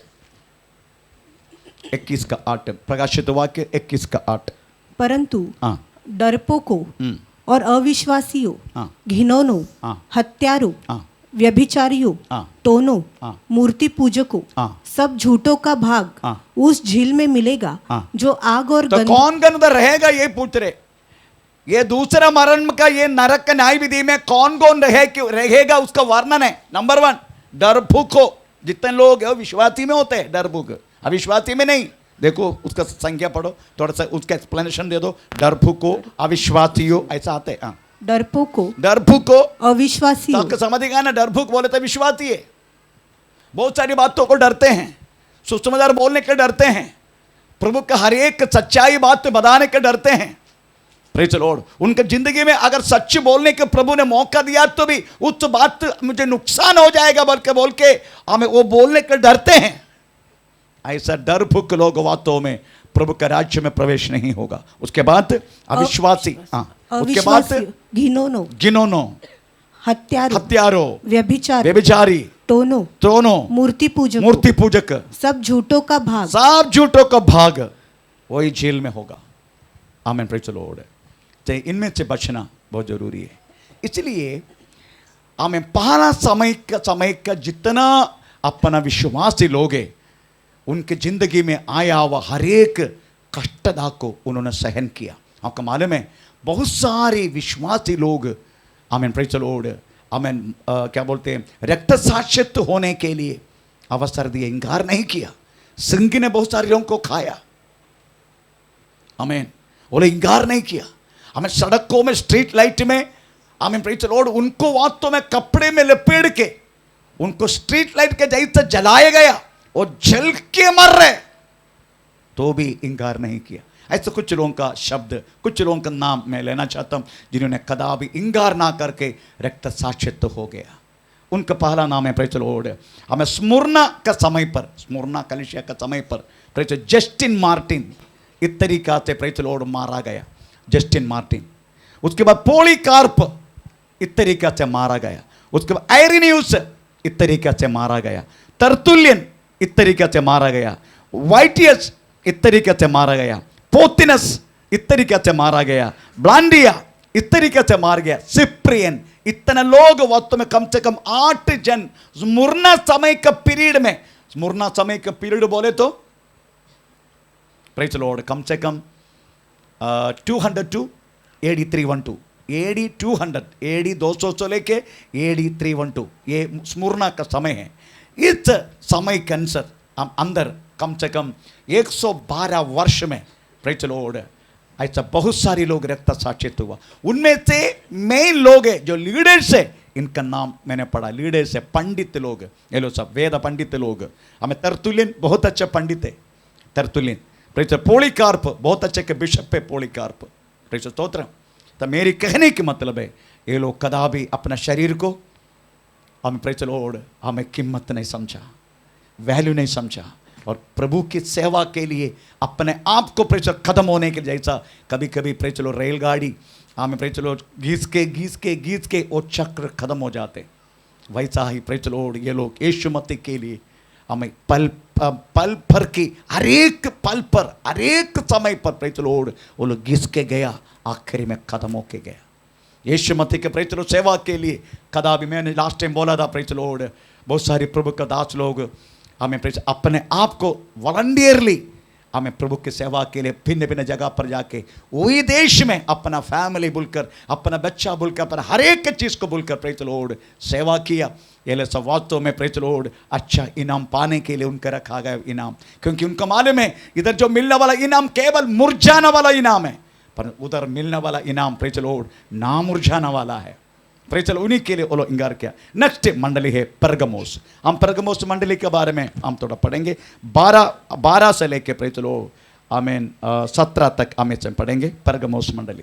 21 का 8, प्रकाशित वाक्य 21 का 8। परंतु हाँ डरपोकों और अविश्वासियों, हाँ। घिनौनों, हाँ। हत्यारों, हाँ। व्यभिचारियों, हाँ। टोनों, हाँ। मूर्ति पूजकों, हाँ। सब झूठों का भाग हाँ। उस झील में मिलेगा हाँ। जो आग और तो गंध। कौन उधर रहेगा, ये पूछ रहे। ये दूसरा मरण का, ये नरक का न्याय विधि में कौन कौन रहेगा उसका वर्णन है। नंबर 1 डरभूखो, जितने लोग है विश्वासी में होते हैं, डरभूख अविश्वासी में नहीं। देखो उसका संख्या पढ़ो, थोड़ा सा उसका एक्सप्लेनेशन दे दो। डरभूखो, अविश्वासियों, ऐसा आते हैं। डरपोकों, डरभूखो, अविश्वासियों, आपको समझ गया ना? डरभूख बोले तो विश्वासी है, बहुत सारी बातों को डरते हैं, सुसमाचार बोलने के डरते हैं, प्रभु का हर एक सच्चाई बात बताने के डरते हैं। प्रेज लॉर्ड, उनके जिंदगी में अगर सच बोलने के प्रभु ने मौका दिया तो भी उस बात मुझे नुकसान हो जाएगा बोल के हमें वो बोलने के डरते हैं। ऐसा डरभुक लोग वास्तव में प्रभु के राज्य में प्रवेश नहीं होगा। उसके बाद अविश्वासी, हाँ, उसके बाद घिनौनों, घिनौनों, हत्यारों, व्यभिचारी, टोनों, मूर्ति पूजक, सब झूठों का भाग, सब झूठों का भाग वही झील में होगा। आमीन, प्रेज द लॉर्ड। तो इनमें से बचना बहुत जरूरी है। इसलिए हमें पहला समय का जितना अपना विश्वासी लोग हैं, उनके जिंदगी में आया हुआ हर एक कष्टदा को उन्होंने सहन किया। आपको मालूम है बहुत सारे विश्वासी लोग, आमीन, प्रेज द लॉर्ड, आमीन, क्या बोलते हैं, रक्त साक्षित्व होने के लिए अवसर दिए, इंकार नहीं किया। सिंह ने बहुत सारे लोगों को खाया, आमीन, बोले इंकार नहीं किया। हमें सड़कों में, स्ट्रीट लाइट में, आमीन, प्रेज द लॉर्ड, उनको वास्तव में कपड़े में लपेट के उनको स्ट्रीट लाइट के जैसे जलाया गया और जल के मर रहे, तो भी इंकार नहीं किया। ऐसे कुछ लोगों का शब्द, कुछ लोगों का नाम मैं लेना चाहता हूं जिन्होंने कदापि इंकार ना करके रक्त साक्षित्व हो गया। उनका पहला नाम है, प्रेज द लॉर्ड, हमें स्मुरना का समय पर, स्मुरना कलीसिया का समय पर प्रेज जस्टिन मार्टिन इस तरीका से प्रेज द लॉर्ड मारा गया। जस्टिन मार्टिन, उसके बाद पॉलीकार्प इस तरीका से मारा गया। उसके बाद आइरेनियस इस तरीका से मारा गया। तरतुल्यन इस तरीका से मारा गया। वाइटियस इस तरीके से मारा गया। पोतिनस इस तरीके से मारा गया। ब्लांडिया इस तरीके से मार गया। सिप्रियन, इतने लोग वास्तव में कम से कम 8 जन स्मुरना समय का पीरियड में, स्मुरना समय का पीरियड बोले तो प्रेज द लॉर्ड कम से कम 200 टू AD 312, AD 200, AD 200 से लेके AD 312 ये स्मुरना का समय है। इस समय के अनुसार हम अंदर कम से कम 112 वर्ष में प्रेज द लॉर्ड ऐसा बहुत सारे लोग रक्त साक्षित्व हुआ। उनमें से मेन लोग है जो लीडर्स है, इनका नाम मैंने पढ़ा। लीडर्स है, पंडित लोग, ये लोग सब वेद पंडित लोग। हमें तरतुल्यन बहुत अच्छा पंडित है, तरतुल्यन। प्रेज पॉलीकार्प बहुत अच्छे के बिशप है, पॉलीकार्प, प्रेज स्तोत्र। तो मेरी कहने की मतलब है ये लोग कदापि अपना शरीर को, हमें प्रेज द लॉर्ड, हमें कीमत नहीं समझा, वैल्यू नहीं समझा, और प्रभु की सेवा के लिए अपने आप को प्रेज खत्म होने के जैसा कभी कभी प्रेज लो रेलगाड़ी हमें प्रेज लो घीस के वो चक्र खत्म हो जाते, वैसा ही प्रेज लॉर्ड ये लोग यीशु मसीह के लिए हमें पल पल भर की हर एक पल पर हर एक समय पर प्रेज द लॉर्ड वो लोग घिस के गया, आखिरी में कदम होके गया यीशु मसीह के प्रेज द लॉर्ड सेवा के लिए। कदा भी मैंने लास्ट टाइम बोला था प्रेज द लॉर्ड, बहुत सारे प्रभु का दास लोग हमें प्रेज अपने आप को वॉलंटियरली हमें प्रभु की सेवा के लिए भिन्न भिन्न जगह पर जाके वही देश में अपना फैमिली बोलकर, अपना बच्चा बोलकर, अपना हर एक चीज़ को बोलकर प्रेज द लॉर्ड सेवा किया। ये ले सब वास्तव में प्रेज द लॉर्ड अच्छा इनाम पाने के लिए उनका रखा गया इनाम, क्योंकि उनका मालूम है इधर जो मिलने वाला इनाम केवल मुरझाने वाला इनाम है, पर उधर मिलने वाला इनाम प्रेज द लॉर्ड ना मुरझाने वाला है। प्रेज द लॉर्ड उन्हीं के लिए वो लोग इंकार किया। नेक्स्ट मंडली है परगमोस। हम परगमोस मंडली के बारे में हम थोड़ा पढ़ेंगे, 12 से लेके प्रेज द लॉर्ड आमीन 17 तक हम इसमें पढ़ेंगे। परगमोस मंडली।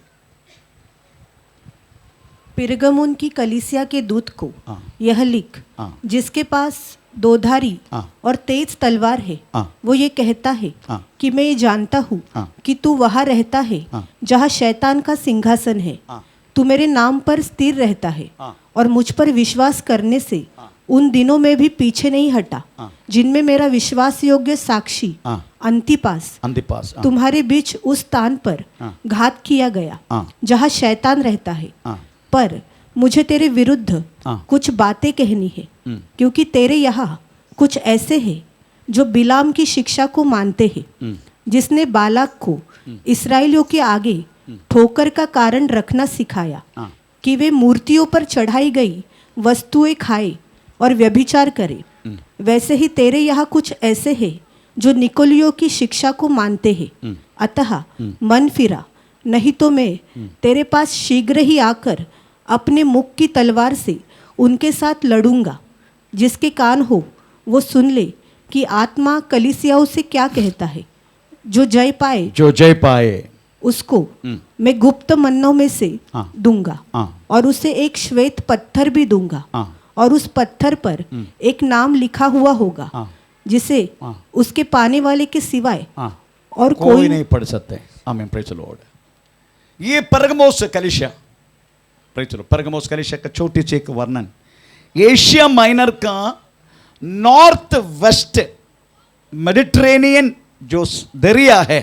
पिरगमुन की कलीसिया के दूत को हाँ। यह लिख, हाँ। जिसके पास दोधारी हाँ। और तेज तलवार है, हाँ। वो ये कहता है हाँ। कि मैं ये जानता हूँ हाँ। कि तू वहाँ रहता है हाँ। जहाँ शैतान का सिंहासन है। हाँ। तू मेरे नाम पर स्थिर रहता है हाँ। और मुझ पर विश्वास करने से हाँ। उन दिनों में भी पीछे नहीं हटा हाँ। जिनमें मेरा विश्वास योग्य साक्षी हाँ। अंतिपास अंतिपास हाँ। तुम्हारे बीच उस स्थान पर हाँ। घात किया गया हाँ। जहाँ शैतान रहता है। हाँ। पर मुझे तेरे विरुद्ध हाँ। कुछ बातें कहनी है, हम्म। क्योंकि तेरे यहाँ कुछ ऐसे हैं जो बिलाम की शिक्षा को मानते हैं, जिसने बालाक को इस्राएलियों के आगे ठोकर का कारण रखना सिखाया हाँ। कि वे मूर्तियों पर चढ़ाई गई वस्तुएं खाए और व्यभिचार करे। वैसे ही तेरे यहाँ कुछ ऐसे हैं जो निकोलियों की शिक्षा को मानते हैं। अतः मन फिरा, नहीं तो मैं तेरे पास शीघ्र ही आकर अपने मुख की तलवार से उनके साथ लड़ूंगा। जिसके कान हो वो सुन ले कि आत्मा कलीसियाओं से क्या कहता है। जो जय पाए उसको मैं गुप्त मन्नों में से हाँ। दूंगा हाँ। और उसे एक श्वेत पत्थर भी दूंगा। हाँ। और उस पत्थर पर एक नाम लिखा हुआ होगा, हाँ। जिसे हाँ। उसके पाने वाले के सिवाय हाँ। और कोई नहीं पढ़ सकते। आमीन प्रेज द लॉर्ड। ये परगमोस कलीसिया, प्रेज द लॉर्ड, परगमोस कलीसिया का छोटी सी एक वर्णन। एशिया माइनर का नॉर्थ वेस्ट मेडिटेरेनियन जो दरिया है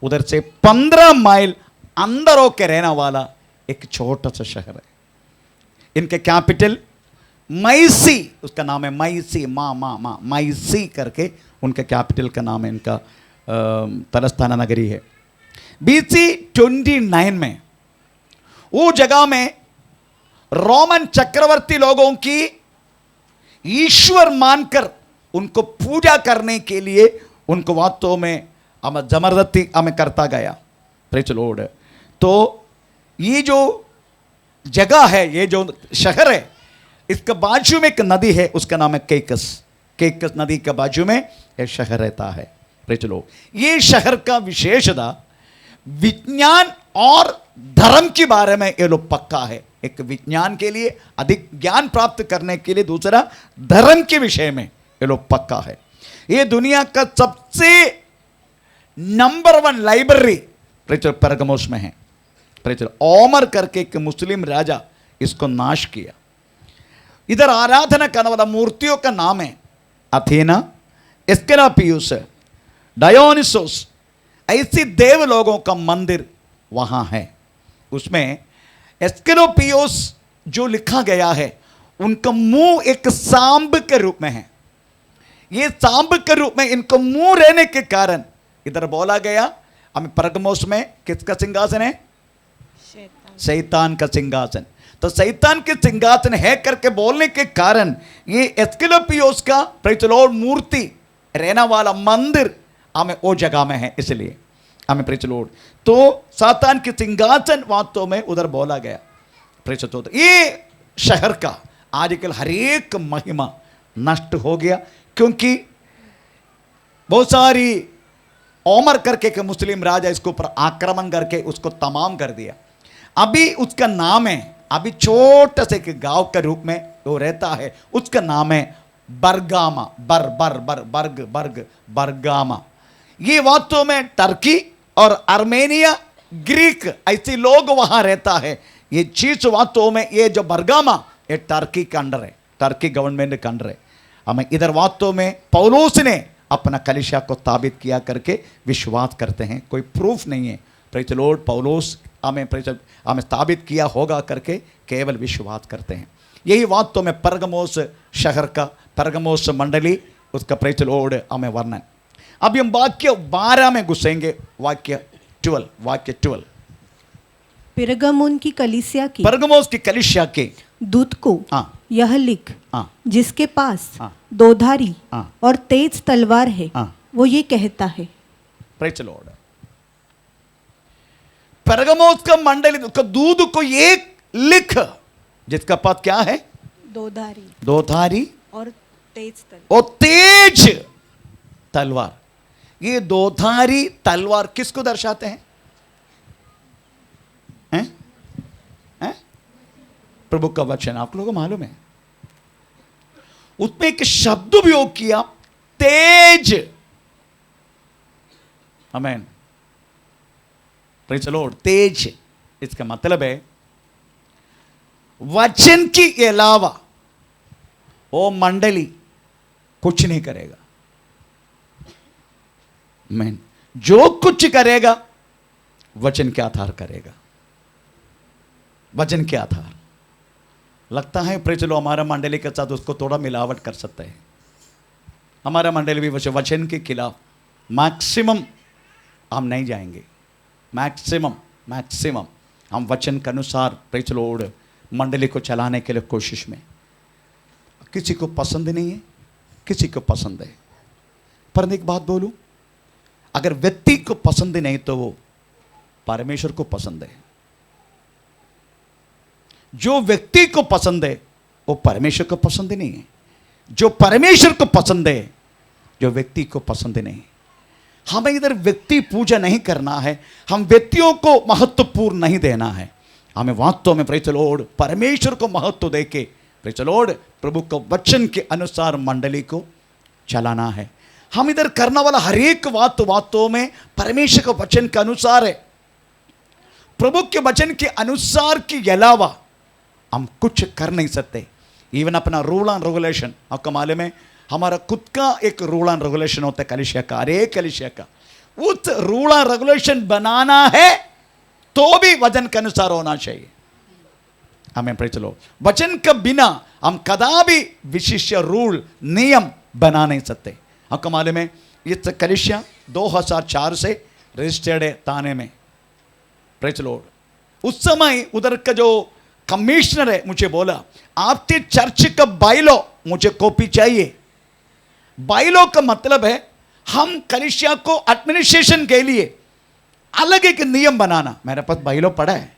उधर से 15 माइल अंदर होकर रहने वाला एक छोटा सा शहर है। इनके कैपिटल मैसी, उसका नाम है मैसी, मैसी करके उनके कैपिटल का नाम है, इनका तलस्ताना नगरी है। BC 29 में वो जगह में रोमन चक्रवर्ती लोगों की ईश्वर मानकर उनको पूजा करने के लिए उनको वास्तव में हमें जबरदस्ती हमें करता गया। Praise the Lord. तो ये जो जगह है, ये जो शहर है, इसके बाजू में एक नदी है, उसका नाम है केकस। केकस नदी के बाजू में एक शहर रहता है। Praise the Lord. ये शहर का विशेषता विज्ञान और धर्म के बारे में ये लोग पक्का है। एक विज्ञान के लिए अधिक ज्ञान प्राप्त करने के लिए, दूसरा धर्म के विषय में ये लोग पक्का है। ये दुनिया का सबसे नंबर 1 लाइब्रेरी परगमोस में है। ओमर करके एक मुस्लिम राजा इसको नाश किया। इधर आराधना करने वाला मूर्तियों का नाम है अथेना, एस्केलापियुस, डायोनिसोस, ऐसे देव लोगों का मंदिर वहां है। उसमें एस्केलोपियोस जो लिखा गया है, उनका मुंह एक सांब के रूप में है। ये सांब के रूप में इनको मुंह रहने के कारण इधर बोला गया हमें परगमोस में किसका सिंहासन है? शैतान का सिंहासन। तो शैतान के सिंहासन है करके बोलने के कारण ये एस्केलोपियोस का प्रेज द लॉर्ड मूर्ति रहने वाला मंदिर हमें वो जगह में है, इसलिए हमें प्रेज द लॉर्ड। तो सातान के सिंहासन वास्तव में उधर बोला गया। Praise the Lord. ये शहर का आजकल हर एक महिमा नष्ट हो गया, क्योंकि बहुत सारी ओमर करके के मुस्लिम राजा इसके ऊपर आक्रमण करके उसको तमाम कर दिया। अभी उसका नाम है, अभी छोटा से एक गांव के रूप में वो रहता है, उसका नाम है बरगामा। बरगामा। ये वास्तव में टर्की और आर्मेनिया, ग्रीक ऐसे लोग वहां रहता है। ये चीज वास्तव में ये जो बरगामा ये टर्की का अंडर है, टर्की गवर्नमेंट का अंडर है। हमें इधर वास्तव में पौलुस ने अपना कलीसिया को ताबित किया करके विश्वास करते हैं, कोई प्रूफ नहीं है। प्रेज़ द लॉर्ड, पौलुस हमें ताबित किया होगा करके केवल विश्वास करते हैं। यही वास्तव में परगमोस शहर का, परगमोस मंडली, उसका प्रेज़ द लॉर्ड हमें वर्णन। अभी हम वाक्य 12 में घुसेंगे, वाक्य 12। पिरगमुन की कलीसिया की परगमोस की कलीसिया के दूत को हाँ यह लिख, हाँ जिसके पास हाँ। दोधारी हाँ। और तेज तलवार है, हाँ। वो ये कहता है। Praise the Lord. परगमोस का मंडली का दूत को एक लिख, जिसका पास क्या है? दोधारी और तेज तलवार। और तेज तलवार। ये दोधारी तलवार किसको दर्शाते हैं? हैं? हैं? प्रभु का वचन आप लोगों को मालूम है, उसमें एक शब्द उपयोग किया, तेज। आमीन, प्रेज़ द लॉर्ड। तेज, इसका मतलब है वचन के अलावा वो मंडली कुछ नहीं करेगा। आमीन, जो कुछ करेगा वचन के आधार करेगा, वचन के आधार। लगता है प्रेज़ द लॉर्ड हमारा मंडली के साथ उसको थोड़ा मिलावट कर सकता है। हमारा मंडली भी वचन के खिलाफ मैक्सिमम हम नहीं जाएंगे। मैक्सिमम हम वचन के अनुसार प्रेज़ द लॉर्ड मंडली को चलाने के लिए कोशिश में। किसी को पसंद नहीं है, किसी को पसंद है। पर एक बात बोलूं, अगर व्यक्ति को पसंद नहीं तो वो परमेश्वर को पसंद है। जो व्यक्ति को पसंद है वो परमेश्वर को पसंद नहीं है। जो परमेश्वर को पसंद है, जो व्यक्ति को पसंद नहीं। हमें इधर व्यक्ति पूजा नहीं करना है, हम व्यक्तियों को महत्वपूर्ण नहीं देना है। हमें वास्तव में प्रेज़ द लॉर्ड परमेश्वर को महत्व देके प्रेज़ द लॉर्ड प्रभु के वचन के अनुसार मंडली को चलाना है। हम इधर करने वाला हर एक बात वास्तव में परमेश्वर के वचन के अनुसार है। प्रभु के वचन के अनुसार के अलावा हम कुछ कर नहीं सकते। इवन अपना रूल एंड रेगुलेशन, आपका मालूम है हमारा खुद का एक रूल एंड रेगुलेशन होता है कलीसिया का, हर एक कलीसिया का। उस रूल एंड रेगुलेशन बनाना है तो भी वचन के अनुसार होना चाहिए। हमें प्रेज़ द लॉर्ड, वचन के बिना हम कदापि विशिष्ट रूल नियम बना नहीं सकते। आपको मालूम है इस कलीसिया 2004 से रजिस्टर्ड है थाने में। प्रेज़ द लॉर्ड, उस समय उधर का जो कमिश्नर है मुझे बोला, आपके चर्च का बाइलो मुझे कॉपी चाहिए। बाइलो का मतलब है हम कलीसिया को एडमिनिस्ट्रेशन के लिए अलग एक नियम बनाना। मेरे पास बाइलो पड़ा है,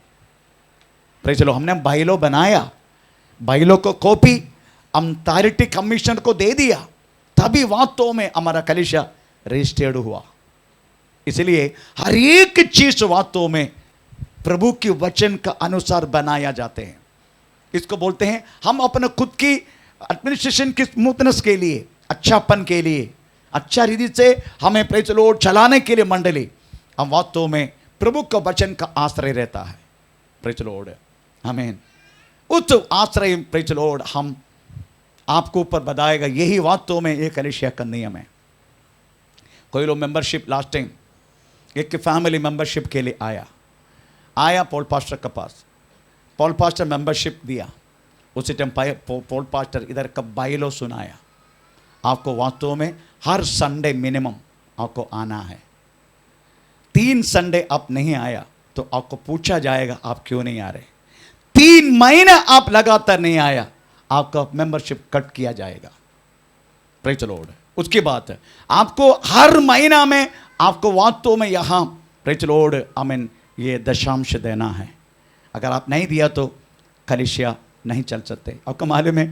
प्रेज़ द लॉर्ड, हमने बाइलो बनाया, बाइलो को कॉपी हम अथॉरिटी कमिश्नर को दे दिया, तभी वास्तव में हमारा कलीसिया रजिस्टर्ड हुआ। इसलिए हर एक चीज वास्तव में प्रभु के वचन का अनुसार बनाया जाते हैं। इसको बोलते हैं हम अपने खुद की एडमिनिस्ट्रेशन की स्मूथनेस के लिए, अच्छापन के लिए, अच्छा रीति से हमें प्रेज़ द लॉर्ड चलाने के लिए मंडली हम वास्तव में प्रभु का वचन का आश्रय रहता है। प्रेज़ द लॉर्ड, आमीन। उस आश्रय प्रेज़ द लॉर्ड हम आपको ऊपर बताएगा। यही वास्तव में एक कलीसिया का नियम है। कोई लोग मेंबरशिप लास्ट टाइम एक फैमिली मेंबरशिप के लिए आया पॉल पास्टर के पास। पॉल पास्टर मेंबरशिप दिया, उसी टाइम पॉल पास्टर इधर का बाइलो सुनाया। आपको वास्तव में हर संडे मिनिमम आपको आना है। 3 संडे आप नहीं आया तो आपको पूछा जाएगा आप क्यों नहीं आ रहे। 3 महीने आप लगातार नहीं आया, आपका मेंबरशिप कट किया जाएगा। Praise the Lord. उसके बाद आपको हर महीना में आपको वास्तव में यहाँ प्रेज़ द लॉर्ड आमीन ये दशांश देना है। अगर आप नहीं दिया तो कलीसिया नहीं चल सकते। आपको मालूम है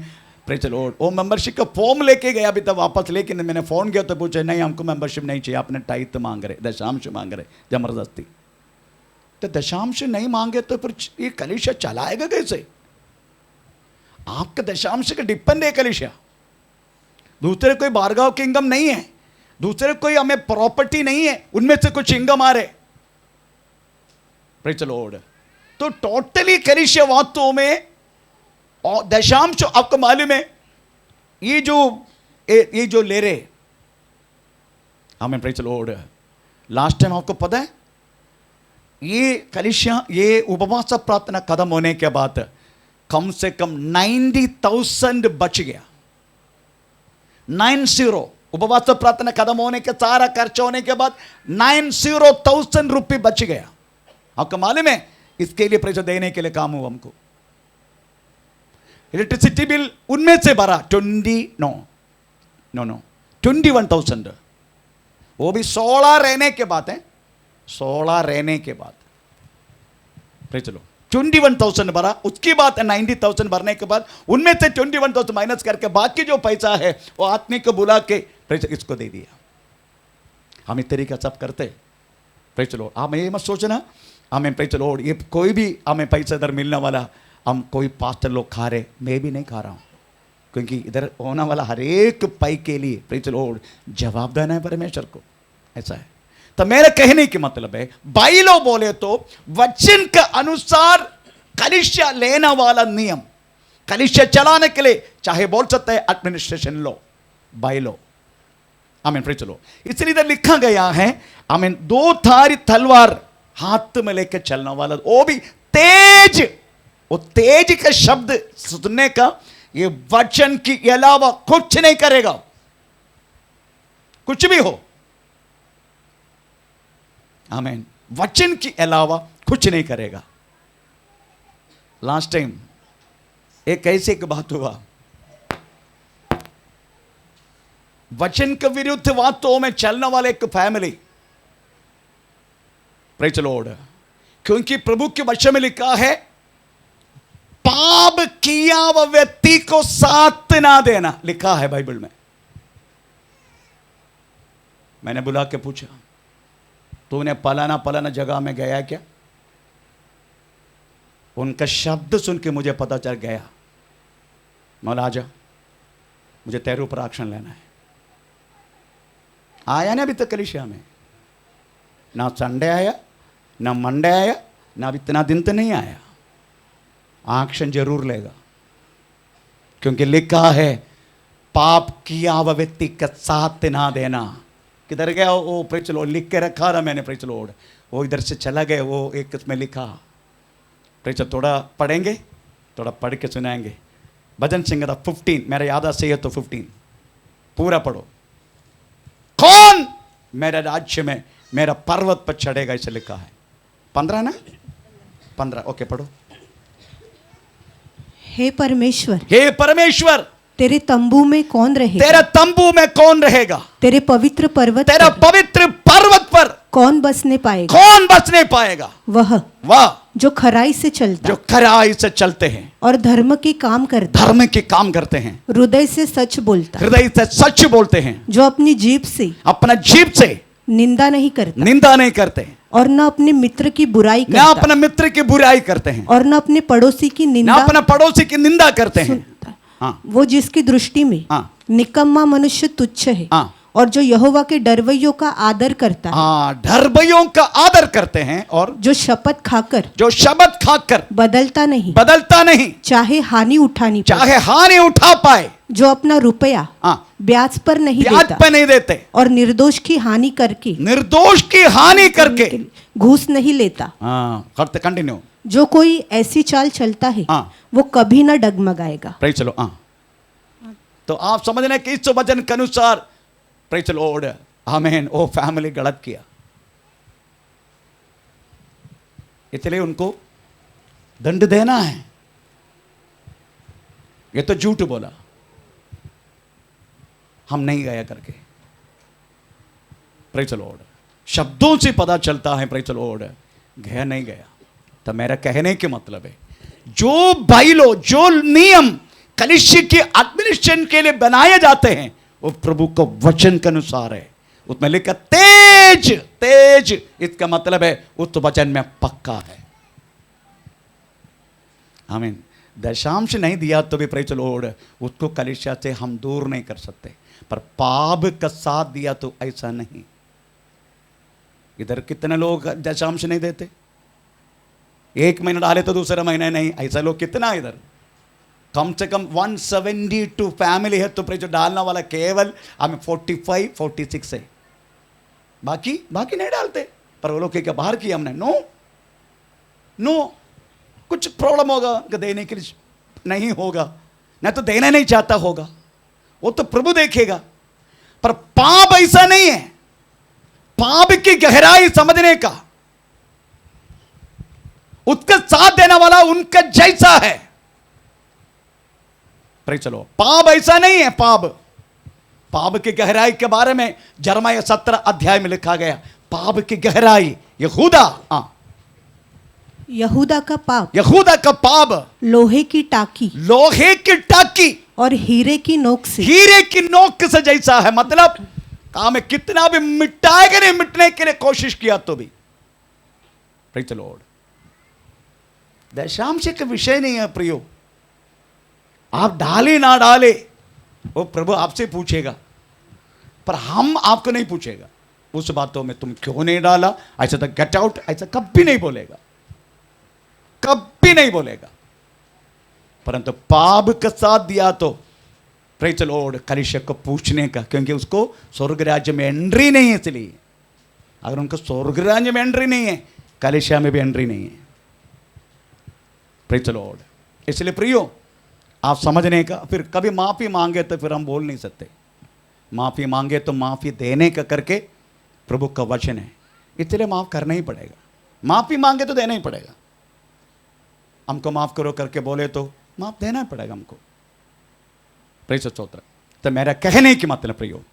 प्रेज़ द लॉर्ड, वो मेंबरशिप का फॉर्म लेके गया अभी तक वापस, लेकिन मैंने फ़ोन किया तो पूछे नहीं हमको मेंबरशिप नहीं चाहिए, आपने टाइट मांग रहे, दशांश मांग रहे जबरदस्ती। तो दशांश नहीं मांगे तो फिर ये कलीसिया चलाएगा कैसे? आपका दशांश का डिपेंड है कलीसिया। दूसरे कोई बारगाव के इनकम नहीं है, दूसरे कोई हमें प्रॉपर्टी नहीं है उनमें से कुछ इनकम आ रहे। Praise the Lord. तो टोटली कलीसिया वास्तव में और दशांश आपको मालूम है ये जो ये जो ले रहे, हमें praise the Lord, last time आपको पता है ये कलीसिया, ये उपवास प्रार्थना खत्म होने के बाद कम से कम 90,000 बच गया। 90 उपवास प्रार्थना खत्म होने के सारा खर्च होने के बाद 90,000 रुपये बच गया। आपको मालूम है इसके लिए पैसा देने के लिए काम हुआ हमको। इलेक्ट्रिसिटी बिल उनमें से भरा 21,000, वो भी 16 रहने के बाद है, 16 रहने के बाद चलो 21,000 भरा। उसके बाद 90,000 भरने के बाद उनमें से 21,000 माइनस करके बाकी जो पैसा है वो आदमी को बुला के इसको दे दिया। हम इस तरीका सब करते प्रेज लॉर्ड। आप ये मत सोचना हमें प्रेज लॉर्ड ये कोई भी हमें पैसा इधर मिलने वाला हम कोई पास्टर लोग खा रहे, मैं भी नहीं खा रहा हूँ, क्योंकि इधर होने वाला हर एक पाई के लिए प्रेज लॉर्ड जवाब देना है परमेश्वर को। ऐसा है। तो मेरे कहने की मतलब है बाइलो बोले तो वचन के अनुसार कलीसिया लेने वाला नियम, कलीसिया चलाने के लिए चाहे बोल सकते हैं एडमिनिस्ट्रेशन लो, बाइलो, आमीन प्रेज लो। इसलिए इधर लिखा गया है आमीन 2 धारी तलवार हाथ में लेकर चलने वाला, वो भी तेज, वो तेज का शब्द सुनने का ये वचन के अलावा कुछ नहीं करेगा, कुछ भी हो, आमीन, वचन के अलावा कुछ नहीं करेगा। लास्ट टाइम एक ऐसे की बात हुआ, वचन के विरुद्ध बातों में चलने वाले एक फैमिली, प्रेज द लॉर्ड, क्योंकि प्रभु के वचन में लिखा है पाप किया हुआ व्यक्ति को साथ ना देना, लिखा है बाइबल में। मैंने बुला के पूछा तूने पलाना पलाना जगह में गया क्या? उनका शब्द सुन के मुझे पता चल गया, मौला आजा मुझे तेरे ऊपर एक्शन लेना है। आया ना अभी तक कलीसिया में, ना संडे आया ना मंडे आया ना अभी इतना दिन तो नहीं आया, एक्शन जरूर लेगा, क्योंकि लिखा है पाप किया हुआ व्यक्ति का साथ ना देना। किधर गया वो प्रेज द लॉर्ड, लिख के रखा था मैंने प्रेज द लॉर्ड, वो इधर से चला गया, वो एक इसमें लिखा प्रेज, थोड़ा पढ़ेंगे, थोड़ा पढ़ के सुनाएंगे। भजन सिंह था 15, मेरा याद से है तो 15 पूरा पढ़ो। कौन मेरे राज्य में मेरा पर्वत पर चढ़ेगा, इसे लिखा है 15 ना 15, ओके पढ़ो। हे परमेश्वर, हे परमेश्वर तेरे तंबू में कौन रहेगा? तेरा तंबू में कौन रहेगा? तेरे पवित्र पर्वत तेरा पर पवित्र पर्वत पर कौन बसने पाएगा? कौन बचने पाएगा? वह जो खराई से चलता, जो खराई से चलते हैं और धर्म के काम करता, धर्म के काम करते हैं, हृदय से सच बोलता, हृदय से सच बोलते हैं, जो अपनी जीभ से अपना जीभ से निंदा नहीं करता, निंदा नहीं करते, और न अपने मित्र की बुराई न करता, अपने मित्र की बुराई करते हैं, और न अपने पड़ोसी की न निंदा अपने पड़ोसी की निंदा करते हैं। हाँ, वो जिसकी दृष्टि में हाँ, निकम्मा मनुष्य तुच्छ है, हाँ, और जो यहोवा के डरवैयों का आदर करता है, हाँ, डरवैयों का आदर करते हैं, और जो शपथ खाकर जो शब्द खाकर बदलता नहीं, चाहे हानि उठानी पड़े, चाहे हानि उठा पाए, जो अपना रुपया हाँ, ब्याज पर नहीं ब्याज देता, पे नहीं देते, और निर्दोष की हानि करके निर्दोष की हानि करके घूस नहीं लेता, हाँ, करते कंटिन्यू, जो कोई ऐसी चाल चलता है हाँ, वो कभी न डगमगाएगा। प्रेज चलो। हाँ, तो आप समझने कि इस वचन के अनुसार प्रेज द लॉर्ड, आमीन, वो फैमिली गलत किया, इसलिए उनको दंड देना है। ये तो झूठ बोला, हम नहीं गया करके, प्रेज द लॉर्ड, शब्दों से पता चलता है प्रेज द लॉर्ड, गया नहीं गया। तो मेरा कहने के मतलब है जो बाइलो, जो नियम कलीसिया के एडमिनिस्ट्रेशन के लिए बनाए जाते हैं वो प्रभु को वचन के अनुसार है। उसमें लिखा तेज, तेज, इसका मतलब है उस वचन में पक्का है। आमीन। दशांश नहीं दिया तो भी प्रेज द लॉर्ड, उसको कलीसिया से हम दूर नहीं कर सकते, पर पाप का साथ दिया तो ऐसा नहीं। इधर कितने लोग दशांश नहीं देते, एक महीना डाले तो दूसरा महीना नहीं, ऐसा लोग कितना इधर, कम से कम 172 फैमिली है, तो प्रेज डालने वाला केवल हमें 45 46 है, बाकी नहीं डालते। पर वो लोग क्या बाहर किया हमने? नो, कुछ प्रॉब्लम होगा कि देने के लिए नहीं होगा, नहीं तो देना नहीं चाहता होगा, वो तो प्रभु देखेगा। पर पाप ऐसा नहीं है, पाप की गहराई समझने का, उसका साथ देने वाला उनका जैसा है। चलो, पाप ऐसा नहीं है। पाप की गहराई के बारे में यिर्मयाह 17 अध्याय में लिखा गया, पाप की गहराई यहूदा का पाप लोहे की टाकी और हीरे की नोक से जैसा है। मतलब काम कितना भी मिटाएगा नहीं, मिटने के लिए कोशिश किया तो भी। Praise the Lord. दशांश का विषय नहीं है प्रियो, आप डाले ना डाले वो प्रभु आपसे पूछेगा, पर हम आपको नहीं पूछेगा उस बातों में तुम क्यों नहीं डाला, ऐसा तो गेट आउट, ऐसा कभी नहीं बोलेगा, कभी नहीं बोलेगा। परंतु पाप का साथ दिया तो प्रेज़ द लॉर्ड कलीसिया को पूछने का, क्योंकि उसको स्वर्ग राज्य में एंट्री नहीं है। इसलिए अगर उनको स्वर्ग राज्य में एंट्री नहीं है, कलीसिया में भी एंट्री नहीं है। Praise the Lord. इसलिए प्रियो, आप समझने का, फिर कभी माफ़ी मांगे तो फिर हम बोल नहीं सकते। माफ़ी मांगे तो माफ़ी देने का करके प्रभु का वचन है, इसलिए माफ़ करना ही पड़ेगा। माफ़ी मांगे तो देना ही पड़ेगा। हमको माफ़ करो करके बोले तो माफ़ देना ही पड़ेगा हमको। प्रेज़ द स्तोत्र। तो मेरा कहने की मतलब प्रियो,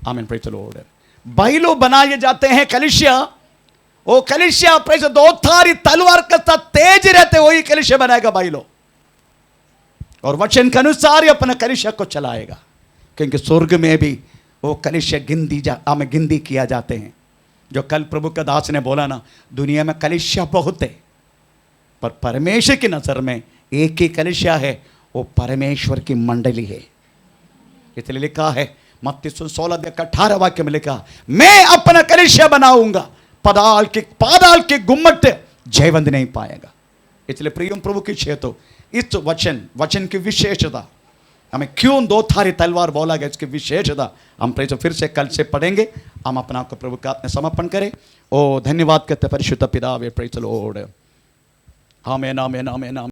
आमीन, प्रेज़ द लॉर्ड, बाइलो बनाए जाते हैं कलीसिया, वो कलीसिया प्रेज़ द, दो धारी तलवार का साथ तेज रहते, वही कलीसिया बनाएगा बाइलो, और वचन के अनुसार ही अपना कलीसिया को चलाएगा। क्योंकि स्वर्ग में भी वो कलीसिया गिनती किया जाते हैं। जो कल प्रभु का दास ने बोला ना, दुनिया में कलीसिया बहुत है, पर परमेश्वर की नजर में एक ही कलीसिया है, वो परमेश्वर की मंडली है। इसलिए लिखा है मत्ती 16:18 वाक्य में लिखा, मैं अपना कलीसिया बनाऊंगा, पाताल के गुम्मट जयवंत नहीं पाएगा। इसलिए प्रियम प्रभु की क्षेत्र, इस वचन की विशेषता, हमें क्यों दो धारी तलवार बोला गया, इसकी विशेषता हम प्रेज़ फिर से कल से पढ़ेंगे। हम अपना को प्रभु का अपने समर्पण करें। ओ धन्यवाद कहते परिशुद्ध पिता, प्रेज़ द लॉर्ड। आमीन, आमीन, आमीन, आमीन।